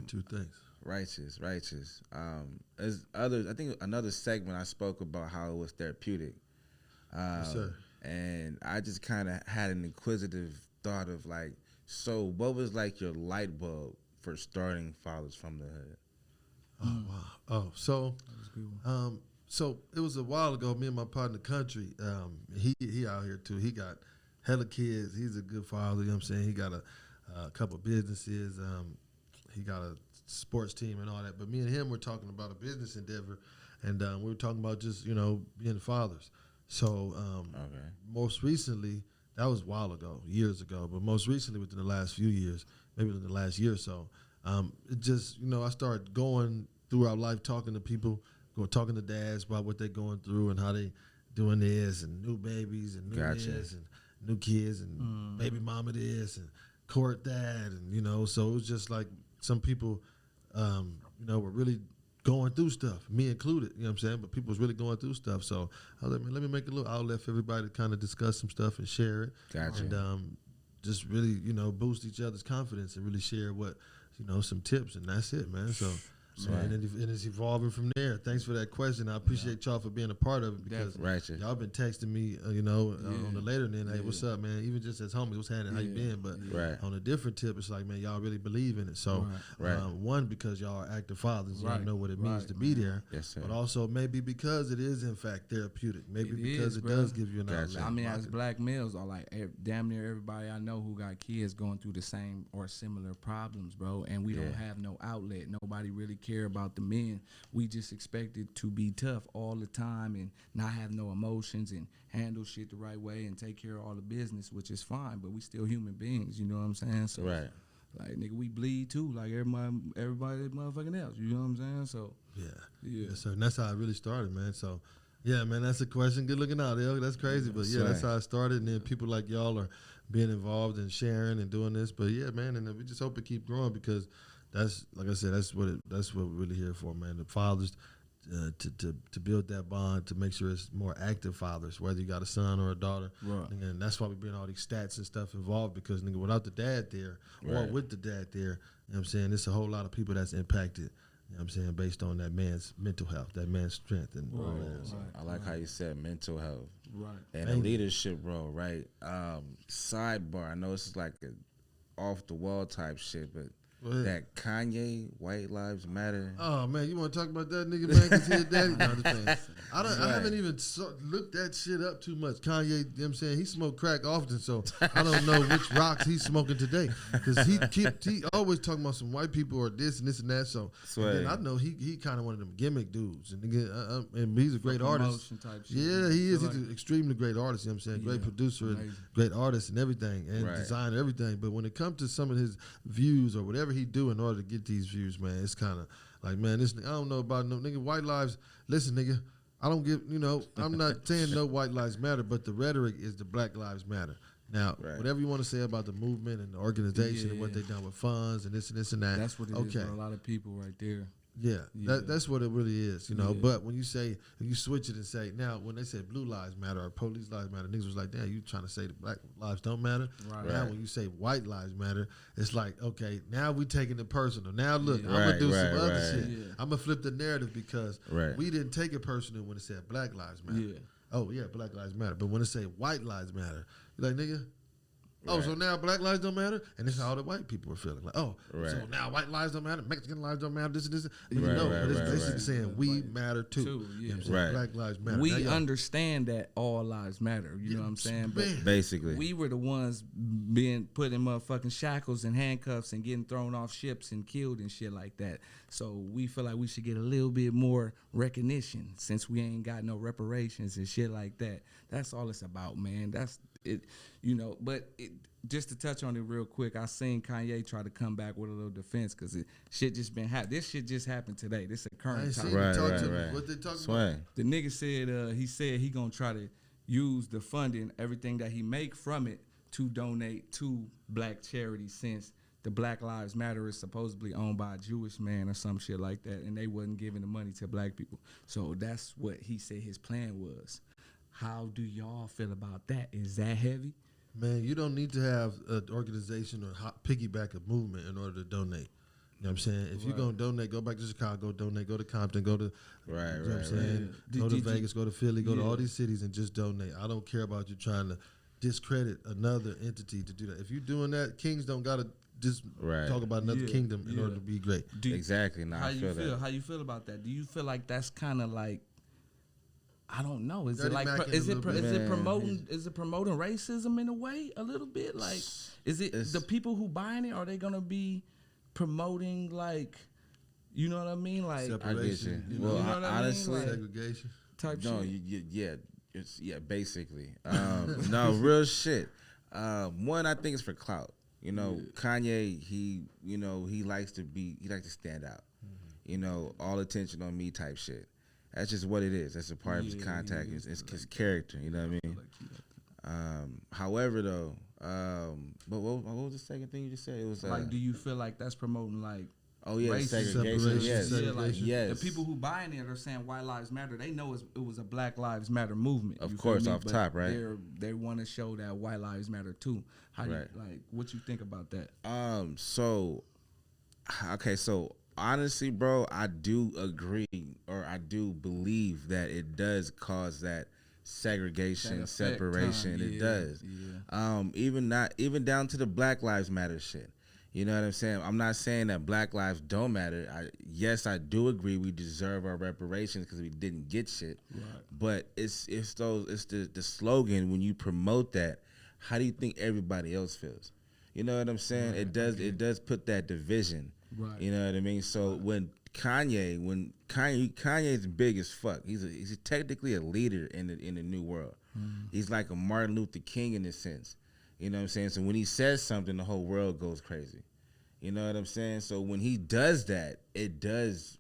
Speaker 1: Two things.
Speaker 3: Righteous. As others, I think another segment I spoke about how it was therapeutic.
Speaker 1: Yes, sir.
Speaker 3: And I just kind of had an inquisitive thought of like, so what was like your light bulb for starting Fathers from the Hood?
Speaker 1: Oh wow! So it was a while ago. Me and my partner, Country, he out here too. He got hella kids. He's a good father. You know what I'm saying? He got a couple businesses. He got a sports team and all that. But me and him were talking about a business endeavor, and we were talking about just being fathers. So most recently, that was a while ago, years ago. But most recently, within the last few years, maybe in the last year or so. it just, I started going throughout life talking to people, talking to dads about what they're going through and how they doing this and new babies and new this and new kids and baby mama this and court that and, so it was just like some people, were really going through stuff, me included, you know what I'm saying? But people was really going through stuff. So I was like, man, let me make a little outlet for everybody to kind of discuss some stuff and share it.
Speaker 3: Gotcha.
Speaker 1: And just really, boost each other's confidence and really share what, some tips, and that's it, man. So, and it's evolving from there. Thanks for that question. I appreciate y'all for being a part of it because y'all been texting me, on the later end, hey, what's up, man? Even just as homies, what's happening, how you been? But on a different tip, it's like, man, y'all really believe in it. So, one, because y'all are active fathers, y'all know what it means to be there.
Speaker 3: Yes, sir.
Speaker 1: But also maybe because it is, in fact, therapeutic. Maybe because it does give you an outlet.
Speaker 2: I mean, as black males, or like damn near everybody I know who got kids going through the same or similar problems, bro. And we don't have no outlet. Nobody really care about the men. We just expected to be tough all the time and not have no emotions and handle shit the right way and take care of all the business, which is fine, but we still human beings, you know what I'm saying? So like, nigga, we bleed too, like everybody motherfucking else, you know what I'm saying? So yeah, sir.
Speaker 1: And that's how it really started, man. So yeah, man, that's a question. Good looking out, L. That's crazy, but that's how it started. And then people like y'all are being involved and sharing and doing this. But yeah, man, and we just hope it keep growing because that's, like I said, that's what we're really here for, man. The fathers to build that bond, to make sure it's more active fathers, whether you got a son or a daughter. Right. And that's why we bring all these stats and stuff involved because, nigga, without the dad there or with the dad there, you know what I'm saying, it's a whole lot of people that's impacted. You know what I'm saying, based on that man's mental health, that man's strength. And all that. So,
Speaker 3: I like how you said mental health.
Speaker 1: Right.
Speaker 3: And the leadership role, right? Sidebar, I know this is like an off-the-wall type shit, but that Kanye White Lives Matter.
Speaker 1: Oh, man, you want to talk about that nigga, man? Because he a daddy? No, I'm just playing. I haven't even looked that shit up too much. Kanye, you know what I'm saying? He smoked crack often, so I don't know which rocks he's smoking today. Because he always talking about some white people or this and this and that. So and then I know he kind of one of them gimmick dudes. And, and he's a great artist.
Speaker 2: Type shit,
Speaker 1: yeah, he is. He's an extremely great artist, you know what I'm saying? Great producer, and great artist and everything, and designer, everything. But when it comes to some of his views or whatever he do in order to get these views, man, it's kind of like, man, this I don't know about no nigga white lives. Listen, nigga, I don't give, I'm not saying no white lives matter, but the rhetoric is the Black Lives Matter. Now, whatever you want to say about the movement and the organization and what they done with funds and this and that.
Speaker 2: That's what it is for a lot of people right there.
Speaker 1: Yeah. That's what it really is, But when you say, if you switch it and say, now when they say blue lives matter or police lives matter, niggas was like, damn, you trying to say the black lives don't matter? Right. Now when you say white lives matter, it's like, okay, now we taking it personal. Now look, I'm gonna do some other shit. Yeah. I'm gonna flip the narrative because we didn't take it personal when it said black lives matter. Yeah. Oh yeah, black lives matter. But when it say white lives matter, you're like, nigga. Oh, so now black lives don't matter? And this is how the white people are feeling. Like, so now white lives don't matter, Mexican lives don't matter, this and this. But but it's basically saying we matter too. You know what I'm saying? Black lives matter.
Speaker 2: We understand that all lives matter, you know what I'm saying? But
Speaker 3: basically,
Speaker 2: we were the ones being put in motherfucking shackles and handcuffs and getting thrown off ships and killed and shit like that. So we feel like we should get a little bit more recognition since we ain't got no reparations and shit like that. That's all it's about, man. That's it, just to touch on it real quick, I seen Kanye try to come back with a little defense because shit just been happening. This shit just happened today. This is a current topic.
Speaker 1: What they talking about?
Speaker 2: The nigga said he gonna try to use the funding, everything that he make from it, to donate to black charities since the Black Lives Matter is supposedly owned by a Jewish man or some shit like that, and they wasn't giving the money to black people. So that's what he said his plan was. How do y'all feel about that? Is that heavy?
Speaker 1: Man, you don't need to have an organization or piggyback a movement in order to donate. You know what I'm saying? If you're going to donate, go back to Chicago, donate, go to Compton, go to, you know what I'm saying? Go to Vegas, go to Philly, go to all these cities and just donate. I don't care about you trying to discredit another entity to do that. If you're doing that, kings don't got to just talk about another kingdom in order to be great.
Speaker 3: Exactly. Now,
Speaker 2: how you feel? How you feel about that? Do you feel like that's kind of like, I don't know. Is it like promoting racism in a way a little bit? Like, is it the people who buying it? Are they gonna be promoting like, you know what I mean? Like
Speaker 1: separation.
Speaker 3: I get you. Well,
Speaker 2: you know what
Speaker 3: honestly,
Speaker 2: I mean? Like,
Speaker 1: segregation
Speaker 2: type shit.
Speaker 3: It's basically. No, real shit. One, I think it's for clout. You know, Kanye, he likes to stand out. You know, all attention on me type shit. That's just what it is. That's a part of his contact. It's his character. You know what I mean? However, though, but what was the second thing you just said? It was
Speaker 2: like, do you feel like that's promoting like?
Speaker 3: Oh yeah,
Speaker 2: racist
Speaker 3: segregation. Yes,
Speaker 2: yeah, like
Speaker 3: yes.
Speaker 2: The people who buying it are saying White Lives Matter. They know it was a Black Lives Matter movement.
Speaker 3: Of course, off
Speaker 2: but
Speaker 3: top, right?
Speaker 2: They want to show that White Lives Matter too. How do you, like, what you think about that?
Speaker 3: So honestly, bro, I do agree, or I do believe that it does cause that segregation, separation. It does. Yeah. Even down to the Black Lives Matter shit. You know what I'm saying? I'm not saying that Black lives don't matter. Yes, I do agree we deserve our reparations because we didn't get shit. Right. But it's the slogan when you promote that. How do you think everybody else feels? You know what I'm saying? Right. It does put that division. Right. You know what I mean? So when Kanye's big as fuck. He's technically a leader in the new world. He's like a Martin Luther King in a sense. You know what I'm saying? So when he says something, the whole world goes crazy. You know what I'm saying? So when he does that, it does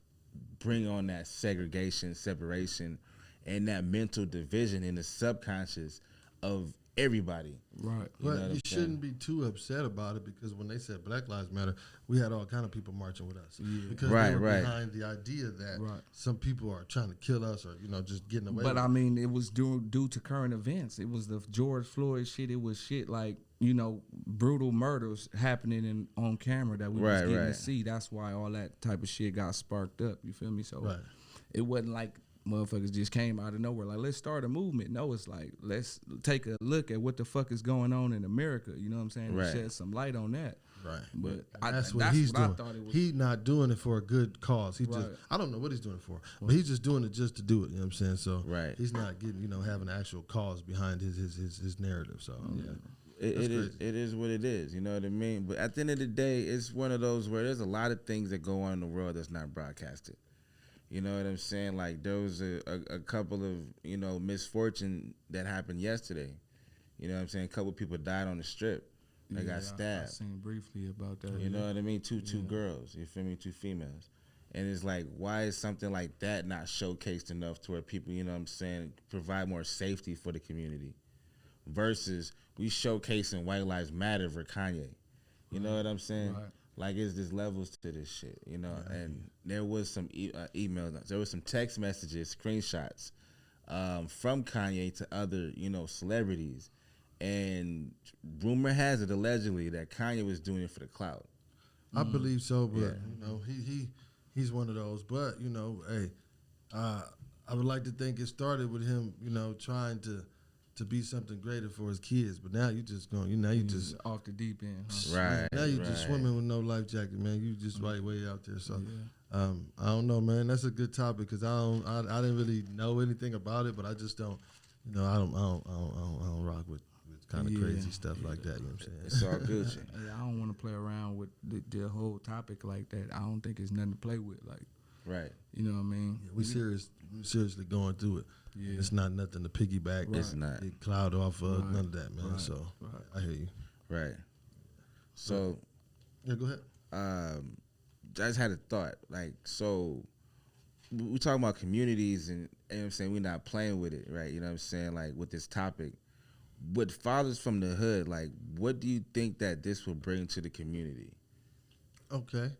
Speaker 3: bring on that segregation, separation, and that mental division in the subconscious of everybody.
Speaker 1: Right. But you shouldn't be too upset about it, because when they said Black Lives Matter, we had all kind of people marching with us. Yeah. Because they were behind the idea that some people are trying to kill us, or just getting away with it.
Speaker 2: But I mean, it was due to current events. It was the George Floyd shit. It was shit like, brutal murders happening on camera that we was getting to see. That's why all that type of shit got sparked up. You feel me? So it wasn't like motherfuckers just came out of nowhere like, let's start a movement. No, it's like, let's take a look at what the fuck is going on in America. You know what I'm saying?
Speaker 3: Right.
Speaker 2: Shed some light on that.
Speaker 1: Right.
Speaker 2: But
Speaker 1: that's what he's doing. He's not doing it for a good cause. He just, I don't know what he's doing it for, but he's just doing it just to do it. You know what I'm saying? So he's not getting, having an actual cause behind his narrative. So
Speaker 3: It is what it is. You know what I mean? But at the end of the day, it's one of those where there's a lot of things that go on in the world that's not broadcasted. You know what I'm saying? Like, there was a couple of, misfortune that happened yesterday. You know what I'm saying? A couple people died on the strip. They got stabbed.
Speaker 2: I seen briefly about that.
Speaker 3: You know what I mean? Two girls. You feel me? Two females. And it's like, why is something like that not showcased enough to where people, you know what I'm saying, provide more safety for the community? Versus we showcasing White Lives Matter for Kanye. You know what I'm saying? Right. Like, there's levels to this shit, and there was some emails, there was some text messages, screenshots from Kanye to other, celebrities. And rumor has it, allegedly, that Kanye was doing it for the clout.
Speaker 1: I believe so, but, he's one of those. But, hey, I would like to think it started with him, trying to be something greater for his kids, but now you just going, you just
Speaker 2: off the deep end, huh?
Speaker 3: Right?
Speaker 1: Now you just swimming with no life jacket, man. You just way out there. So, I don't know, man. That's a good topic because I didn't really know anything about it, but I just don't, I don't rock with kind of crazy stuff like that. You know what I'm saying?
Speaker 3: It's all Gucci.
Speaker 2: I don't want to play around with the whole topic like that. I don't think it's nothing to play with, like.
Speaker 3: Right.
Speaker 2: You know what I mean?
Speaker 1: Yeah, we seriously going through it. Yeah. It's not nothing to piggyback.
Speaker 3: Right. It's not.
Speaker 1: Get cloud off of, none of that, man. Right. So I hear you.
Speaker 3: Right. So
Speaker 1: go ahead.
Speaker 3: I just had a thought. Like, so we talking about communities, and you know what I'm saying, we're not playing with it, right? You know what I'm saying? Like, with this topic. With fathers from the hood, like, what do you think that this will bring to the community?
Speaker 1: Okay.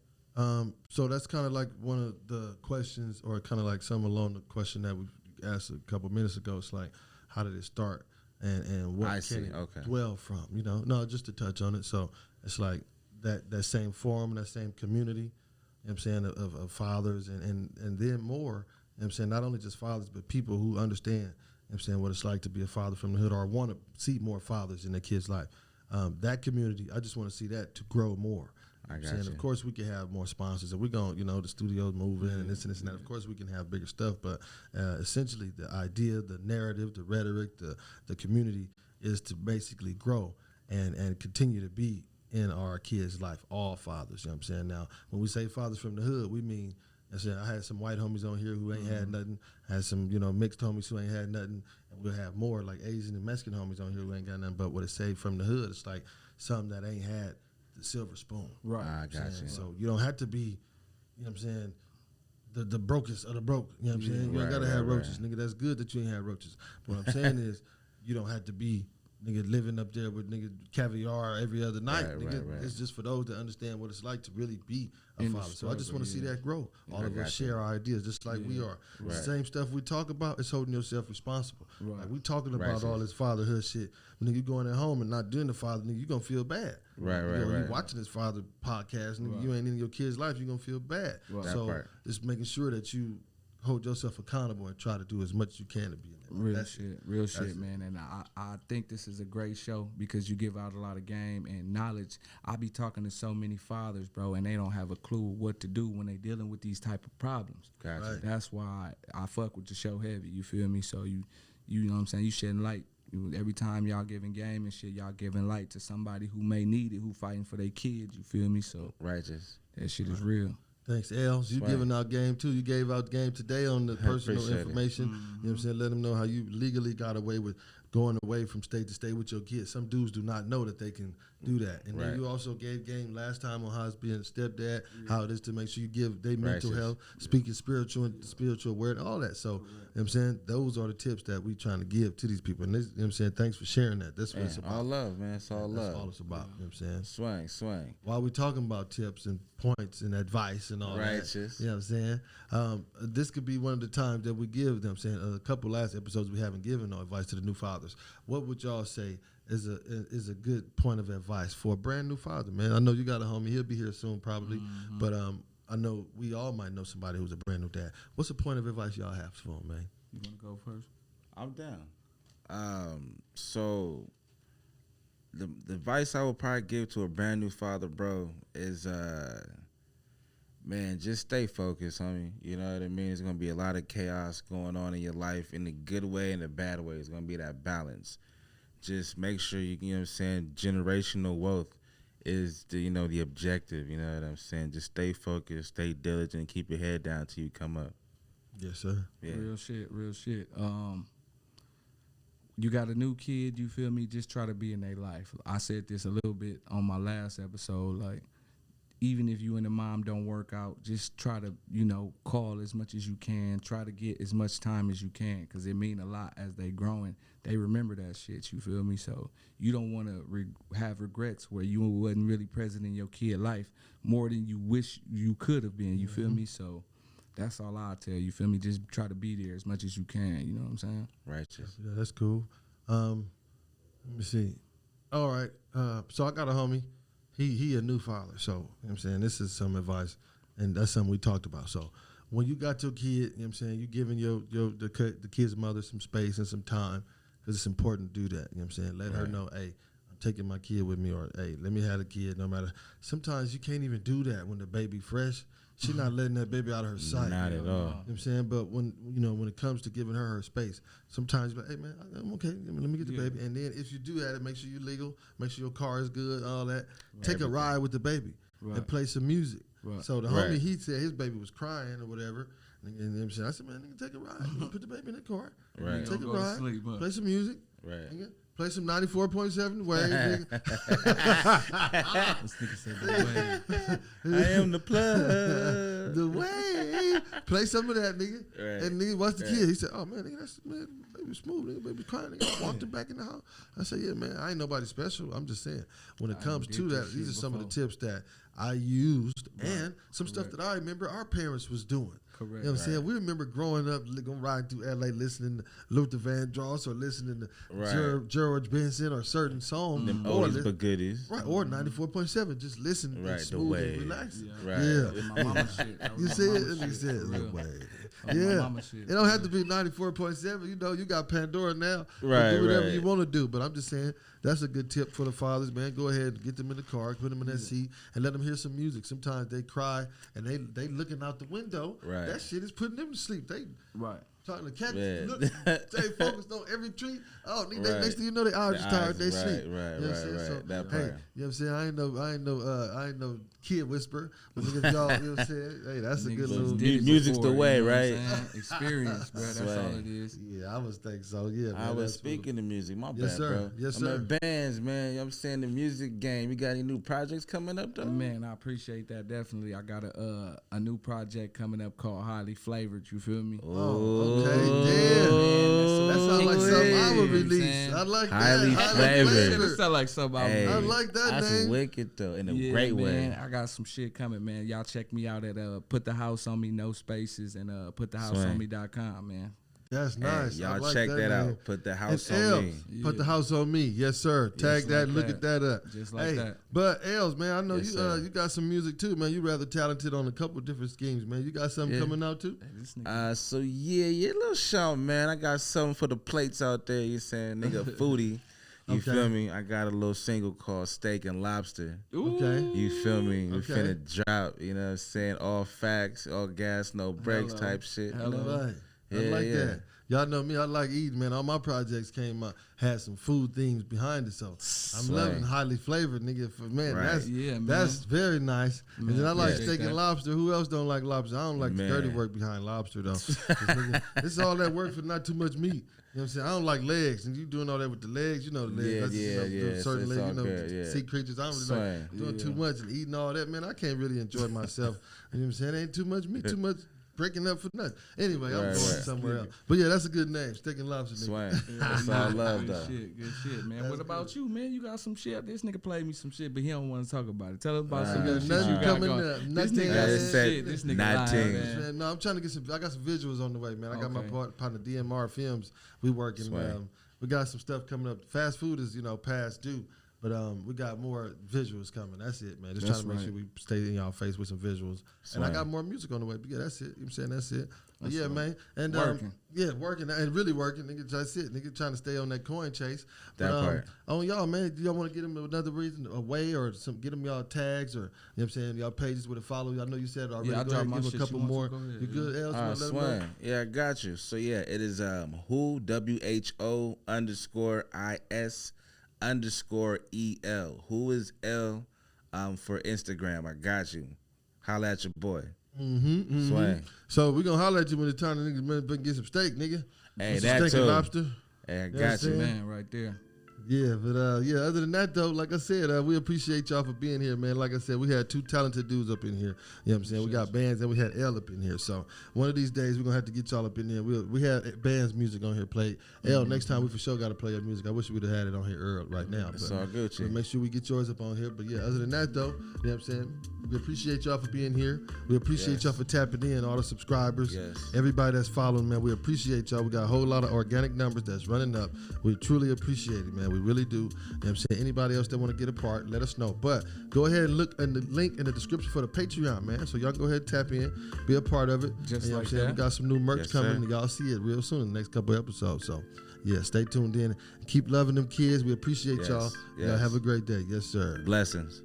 Speaker 1: So that's kind of like one of the questions, or kind of like some along the question that we asked a couple minutes ago. It's like, how did it start, and what can it dwell from? No, just to touch on it. So it's like that same forum, that same community. You know what I'm saying, of fathers, and then more. You know what I'm saying, not only just fathers, but people who understand. You know what I'm saying, what it's like to be a father from the hood, or want to see more fathers in their kids' life. That community, I just want to see that to grow more.
Speaker 3: I got you.
Speaker 1: Of course, we can have more sponsors, and we're going, the studio's moving and this and that. Of course, we can have bigger stuff, but essentially, the idea, the narrative, the rhetoric, the community is to basically grow and continue to be in our kids' life, all fathers. You know what I'm saying? Now, when we say fathers from the hood, we mean, I had some white homies on here who ain't had nothing. I had some, mixed homies who ain't had nothing. And we'll have more like Asian and Mexican homies on here who ain't got nothing. But what it say from the hood, it's like something that ain't had the silver spoon.
Speaker 2: Right.
Speaker 3: I got you.
Speaker 1: So you don't have to be, you know what I'm saying, the brokest of the broke. You know what I'm saying? You
Speaker 3: Right,
Speaker 1: don't gotta
Speaker 3: right,
Speaker 1: have roaches,
Speaker 3: right.
Speaker 1: nigga. That's good that you ain't have roaches. But what I'm saying is, you don't have to be nigga living up there with nigga caviar every other night.
Speaker 3: Right,
Speaker 1: Nigga,
Speaker 3: right.
Speaker 1: it's just for those that understand what it's like to really be a
Speaker 2: In the
Speaker 1: father. So I just
Speaker 2: struggle,
Speaker 1: want to see
Speaker 2: yeah.
Speaker 1: that grow. All
Speaker 3: I
Speaker 1: of us
Speaker 3: got you.
Speaker 1: share our ideas, just like we are.
Speaker 3: Right.
Speaker 1: The same stuff we talk about is holding yourself responsible.
Speaker 2: Right.
Speaker 1: Like we talking about
Speaker 3: Righteous.
Speaker 1: all this fatherhood shit. When nigga you going at home and not doing the father, nigga, you gonna feel bad.
Speaker 3: Right,
Speaker 1: You
Speaker 3: right,
Speaker 1: know,
Speaker 3: right.
Speaker 1: You watching this father podcast, nigga,
Speaker 2: Right.
Speaker 1: you ain't in your kid's life, you gonna feel bad.
Speaker 2: Right.
Speaker 3: That
Speaker 1: So
Speaker 3: part.
Speaker 1: just making sure that you hold yourself accountable and try to do as much as you can to be in that.
Speaker 2: Real
Speaker 1: That's
Speaker 2: shit, real shit,
Speaker 1: it.
Speaker 2: man. And I think this is a great show because you give out a lot of game and knowledge. I be talking to so many fathers, bro, and they don't have a clue what to do when they dealing with these type of problems.
Speaker 3: Gotcha.
Speaker 1: Right.
Speaker 2: That's why I fuck with the show heavy. You feel me? So you know what I'm saying? You shedding light. Every time y'all giving game and shit, y'all giving light to somebody who may need it, who fighting for their kids. You feel me? So
Speaker 3: Righteous.
Speaker 2: that shit is real.
Speaker 1: Thanks, Els. You
Speaker 3: Swag.
Speaker 1: giving out game too. You gave out game today on the personal
Speaker 3: appreciate it.
Speaker 1: information. You know what I'm saying? Let them know how you legally got away with going away from state to state with your kids. Some dudes do not know that they can do that. And then
Speaker 3: Right.
Speaker 1: you also gave game last time on how it's being a stepdad, how it is to make sure you give their mental
Speaker 3: Righteous.
Speaker 1: health, speaking spiritual and spiritual word, all that. So, you know what I'm saying? Those are the tips that we trying to give to these people. And this, you know what I'm saying? Thanks for sharing that. That's what
Speaker 3: Man,
Speaker 1: it's about.
Speaker 3: all love, man. It's all
Speaker 1: That's
Speaker 3: love.
Speaker 1: all it's about. You know what I'm saying?
Speaker 3: Swing.
Speaker 1: While we're talking about tips and points and advice and all
Speaker 3: Righteous.
Speaker 1: that, you know what I'm saying? This could be one of the times that we give, you know what I'm saying, a couple last episodes we haven't given no advice to the new fathers. What would y'all say is a good point of advice for a brand new father, man? I know you got a homie. He'll be here soon probably, but I know we all might know somebody who's a brand new dad. What's a point of advice y'all have for him, man?
Speaker 2: You want to go first?
Speaker 3: I'm down. So the advice I would probably give to a brand new father, bro, is man, just stay focused, homie. You know what I mean? There's gonna be a lot of chaos going on in your life in the good way and the bad way. It's gonna be that balance. Just make sure you know what I'm saying, generational wealth is the objective, you know what I'm saying? Just stay focused, stay diligent, keep your head down till you come up.
Speaker 1: Yes, sir.
Speaker 3: Yeah.
Speaker 2: Real shit. You got a new kid, you feel me? Just try to be in their life. I said this a little bit on my last episode, like, even if you and the mom don't work out, just try to, call as much as you can. Try to get as much time as you can, because it mean a lot as they growing. They remember that shit, you feel me? So you don't want to have regrets where you wasn't really present in your kid life more than you wish you could have been, you feel me? So that's all I'll tell you, feel me? Just try to be there as much as you can, you know what I'm saying?
Speaker 3: Righteous.
Speaker 1: Yeah, that's cool. Let me see. All right. So I got a homie. He a new father. So, you know what I'm saying? This is some advice, and that's something we talked about. So when you got your kid, you know what I'm saying, you giving the kid's mother some space and some time, because it's important to do that. You know what I'm saying? Let her know, hey, I'm taking my kid with me, or hey, let me have the kid no matter. Sometimes you can't even do that when the baby fresh. She's not letting that baby out of her sight.
Speaker 3: Not at all.
Speaker 1: You know what I'm saying? But when it comes to giving her space, sometimes you're like, hey man, I'm okay. Let me get the baby. And then if you do that, make sure you're legal, make sure your car is good, all that. Take a ride with the baby and play some music.
Speaker 2: Right.
Speaker 1: So the homie, he said his baby was crying or whatever. And you know what I'm saying? I said, man, nigga, take a ride. Put the baby in the car.
Speaker 3: Right.
Speaker 1: Take a
Speaker 2: Go to
Speaker 1: ride.
Speaker 2: sleep, huh?
Speaker 1: Play some music.
Speaker 3: Right.
Speaker 1: Nigga. Play some 94.7 Wave. Nigga.
Speaker 2: This nigga said the way.
Speaker 3: I am the plug.
Speaker 1: The way. Play some of that, nigga.
Speaker 3: Right.
Speaker 1: And nigga watched the kid. He said, oh, man, nigga, that's, man, baby smooth. Nigga, baby crying. Nigga, I walked him back in the house. I said, yeah, man, I ain't nobody special. I'm just saying, when it comes to that, these are some of the tips that I used and some stuff that I remember our parents was doing.
Speaker 2: Correct.
Speaker 1: You know what I'm saying? We remember growing up, going riding through LA, listening to Luther Vandross or listening to George Benson or certain songs.
Speaker 3: Them
Speaker 1: or
Speaker 3: oldies but goodies.
Speaker 1: Right, or 94.7. Just listen,
Speaker 3: Right, the
Speaker 1: smooth
Speaker 3: way.
Speaker 1: and relaxing.
Speaker 2: Yeah.
Speaker 3: Right.
Speaker 1: Yeah.
Speaker 2: With my mama shit. That was
Speaker 1: You
Speaker 2: my
Speaker 1: see
Speaker 2: mama
Speaker 1: it?
Speaker 2: shit,
Speaker 1: You said
Speaker 2: for
Speaker 1: the
Speaker 2: real.
Speaker 1: way.
Speaker 2: My
Speaker 1: Yeah.
Speaker 2: mama shit,
Speaker 1: It don't have
Speaker 2: for
Speaker 1: to be 94.7. You got Pandora now.
Speaker 3: Right,
Speaker 1: Do whatever
Speaker 3: right.
Speaker 1: you want to do. But I'm just saying, that's a good tip for the fathers, man. Go ahead and get them in the car, put them in that seat, and let them hear some music. Sometimes they cry, and they looking out the window.
Speaker 3: Right.
Speaker 1: That shit is putting them to sleep. They
Speaker 2: Right.
Speaker 1: trying to catch,
Speaker 3: Man.
Speaker 1: look, stay focused on every tree. Oh, nigga,
Speaker 3: Right.
Speaker 1: next thing you know, they eyes
Speaker 3: The
Speaker 1: just tired,
Speaker 3: eyes,
Speaker 1: they
Speaker 3: right,
Speaker 1: sleep.
Speaker 3: right,
Speaker 1: You know what I'm
Speaker 3: right,
Speaker 1: saying?
Speaker 3: right.
Speaker 1: So,
Speaker 3: That
Speaker 1: hey,
Speaker 3: part.
Speaker 1: you know what I'm saying? I ain't no kid whisperer. But nigga, if y'all, you know what I'm saying? Hey, that's a
Speaker 2: Niggas
Speaker 1: good
Speaker 2: just
Speaker 1: little.
Speaker 2: did it
Speaker 3: Music's
Speaker 2: before,
Speaker 3: the way,
Speaker 2: you know what I'm
Speaker 3: right?
Speaker 2: saying? Experience, bro. That's
Speaker 3: Swag.
Speaker 2: all it is.
Speaker 1: Yeah, I was thinking so. Yeah, man,
Speaker 3: I was
Speaker 1: absolutely.
Speaker 3: speaking of music. My
Speaker 1: Yes,
Speaker 3: bad,
Speaker 1: sir.
Speaker 3: bro.
Speaker 1: Yes,
Speaker 3: I'm
Speaker 1: sir.
Speaker 3: at Banz, man. You know what I'm saying? The music game. You got any new projects coming up, though?
Speaker 2: Man, I appreciate that. Definitely. I got a new project coming up called Highly Flavored. You feel me?
Speaker 1: Oh, okay, damn. That sounds like something I would release. I like that.
Speaker 3: Highly Flavored.
Speaker 2: It sound like something
Speaker 3: Hey,
Speaker 1: I like that
Speaker 3: that's
Speaker 1: name.
Speaker 3: wicked, though, in a
Speaker 2: Yeah,
Speaker 3: great
Speaker 2: man,
Speaker 3: way.
Speaker 2: I got some shit coming, man. Y'all check me out at Put the House on Me, no spaces, and putthehouseonme.com, man.
Speaker 1: That's nice.
Speaker 3: Hey,
Speaker 1: I
Speaker 3: y'all
Speaker 1: like
Speaker 3: check that
Speaker 1: name.
Speaker 3: out. Put the house
Speaker 1: And
Speaker 3: on me.
Speaker 1: Els, Put the house on me. Yes, sir. Tag
Speaker 2: Just
Speaker 1: that.
Speaker 2: like
Speaker 1: Look
Speaker 2: that.
Speaker 1: at that up.
Speaker 2: Just like
Speaker 1: hey,
Speaker 2: that.
Speaker 1: But Els, man, I know
Speaker 3: Yes,
Speaker 1: you
Speaker 3: sir.
Speaker 1: you got some music too, man. You rather talented on a couple different schemes, man. You got something
Speaker 3: Yeah.
Speaker 1: coming out too?
Speaker 2: Hey, this nigga,
Speaker 3: So yeah, little shout, man. I got something for the plates out there. You saying, nigga, foodie. You
Speaker 1: Okay.
Speaker 3: feel me? I got a little single called Steak and Lobster.
Speaker 1: Okay.
Speaker 3: You feel me? We
Speaker 1: Okay.
Speaker 3: finna drop. You know what I'm saying? All facts, all gas, no brakes
Speaker 2: Hello.
Speaker 3: type shit. You
Speaker 2: Hello.
Speaker 3: know?
Speaker 1: Right. I
Speaker 3: Yeah,
Speaker 1: like
Speaker 3: yeah.
Speaker 1: that. Y'all know me. I like eating, man. All my projects came out had some food themes behind it, so I'm
Speaker 3: Slay.
Speaker 1: loving highly flavored, nigga. For man,
Speaker 3: Right.
Speaker 2: Yeah, man.
Speaker 1: that's very nice.
Speaker 2: Man,
Speaker 1: and then I like
Speaker 2: appreciate
Speaker 1: steak and
Speaker 2: that.
Speaker 1: lobster. Who else don't like lobster? I don't like the dirty
Speaker 3: Man.
Speaker 1: work behind lobster though. 'Cause, nigga, it's all that work for not too much meat. You know what I'm saying? I don't like legs, and you doing all that with the legs. You know the legs.
Speaker 3: Yeah,
Speaker 1: That's,
Speaker 3: yeah,
Speaker 1: you know,
Speaker 3: yeah.
Speaker 1: certain
Speaker 3: It's
Speaker 1: legs.
Speaker 3: all
Speaker 1: You know,
Speaker 3: good, yeah.
Speaker 1: sea creatures. I don't really
Speaker 3: Swing.
Speaker 1: like doing
Speaker 2: Yeah.
Speaker 1: too much and eating all that. Man, I can't really enjoy myself. You know what I'm saying? Ain't too much meat, too much breaking up for nothing. Anyway, I'm
Speaker 3: Right,
Speaker 1: going
Speaker 3: right.
Speaker 1: somewhere else. But yeah, that's a good name, steak and lobster. Nigga.
Speaker 3: Swing. That's all love,
Speaker 2: good
Speaker 3: though.
Speaker 2: shit, good shit, man.
Speaker 1: That's
Speaker 2: What about you, man? You got some shit. This nigga played me some shit, but he don't want to talk about it. Tell us about some
Speaker 3: Nah,
Speaker 2: good shit
Speaker 1: nothing
Speaker 2: you got
Speaker 1: coming
Speaker 2: going.
Speaker 1: up.
Speaker 2: This
Speaker 1: Nothing
Speaker 2: nigga
Speaker 1: got
Speaker 2: got
Speaker 3: it
Speaker 2: some
Speaker 3: said
Speaker 2: shit. This nigga
Speaker 3: nothing.
Speaker 2: lying, man.
Speaker 1: Man, no, I'm trying to get some. I got some visuals on the way, man. I got my
Speaker 2: Okay.
Speaker 1: partner DMR Films. We working.
Speaker 3: Swag.
Speaker 1: We got some stuff coming up. Fast food is past due, but we got more visuals coming. That's it, man. Just
Speaker 2: That's
Speaker 1: trying to make
Speaker 2: right.
Speaker 1: sure we stay in y'all face with some visuals. And I
Speaker 3: Swag.
Speaker 1: got more music on the way. But yeah, that's it. You know what I'm saying? That's it. But
Speaker 2: That's
Speaker 1: yeah,
Speaker 2: right.
Speaker 1: man. And
Speaker 2: Working.
Speaker 1: yeah, working and really working. Nigga, that's it. Nigga trying to stay on that coin chase.
Speaker 3: That
Speaker 1: But,
Speaker 3: part.
Speaker 1: on y'all, man, do y'all want to get them another reason, a way, or get them y'all tags, or you know what I'm saying, y'all pages with a follow? I know you said already.
Speaker 2: Yeah, I
Speaker 1: Go
Speaker 2: dropped
Speaker 1: ahead,
Speaker 2: my
Speaker 1: give a
Speaker 2: shit.
Speaker 1: couple
Speaker 2: You want to?
Speaker 1: more.
Speaker 2: Go ahead,
Speaker 1: You
Speaker 2: yeah.
Speaker 1: good, Els? Wanna let 'em know?
Speaker 3: Swing. Yeah, I got you. So yeah, it is who_IS_EL. Who is L for Instagram? I got you. Holla at your boy. Swing.
Speaker 1: So we gonna holler at you when it's time to nigga get some steak, nigga.
Speaker 3: Hey,
Speaker 1: Some
Speaker 3: that
Speaker 1: steak
Speaker 3: too.
Speaker 1: and lobster.
Speaker 3: Hey, I
Speaker 1: what I'm
Speaker 3: got you.
Speaker 1: saying?
Speaker 2: Man, right there.
Speaker 1: Yeah, but yeah, other than that though, like I said, we appreciate y'all for being here, man. Like I said, we had two talented dudes up in here. You know what I'm saying? We got Banz and we had L up in here. So one of these days we're gonna have to get y'all up in here. We had Banz music on here played. L, next time we for sure gotta play your music. I wish we'd have had it on here early right now.
Speaker 3: It's
Speaker 1: but
Speaker 3: all good,
Speaker 1: we'll
Speaker 3: Chief.
Speaker 1: make sure we get yours up on here. But yeah, other than that though, you know what I'm saying? We appreciate y'all for being here. We appreciate
Speaker 3: Yes.
Speaker 1: y'all for tapping in, all the subscribers.
Speaker 3: Yes.
Speaker 1: Everybody that's following, man, we appreciate y'all. We got a whole lot of organic numbers that's running up. We truly appreciate it, man. We really do. You know what I'm saying? Anybody else that want to get a part, let us know. But go ahead and look in the link in the description for the Patreon, man. So y'all go ahead and tap in, be a part of it.
Speaker 2: Just
Speaker 1: you know
Speaker 2: like
Speaker 1: what I'm saying?
Speaker 2: that.
Speaker 1: We got some new merch
Speaker 3: Yes,
Speaker 1: coming,
Speaker 3: sir.
Speaker 1: and y'all see it real soon in the next couple episodes. So yeah, stay tuned in. Keep loving them kids. We appreciate
Speaker 3: Yes,
Speaker 1: y'all. Y'all
Speaker 3: yes.
Speaker 1: have a great day. Yes, sir.
Speaker 3: Blessings.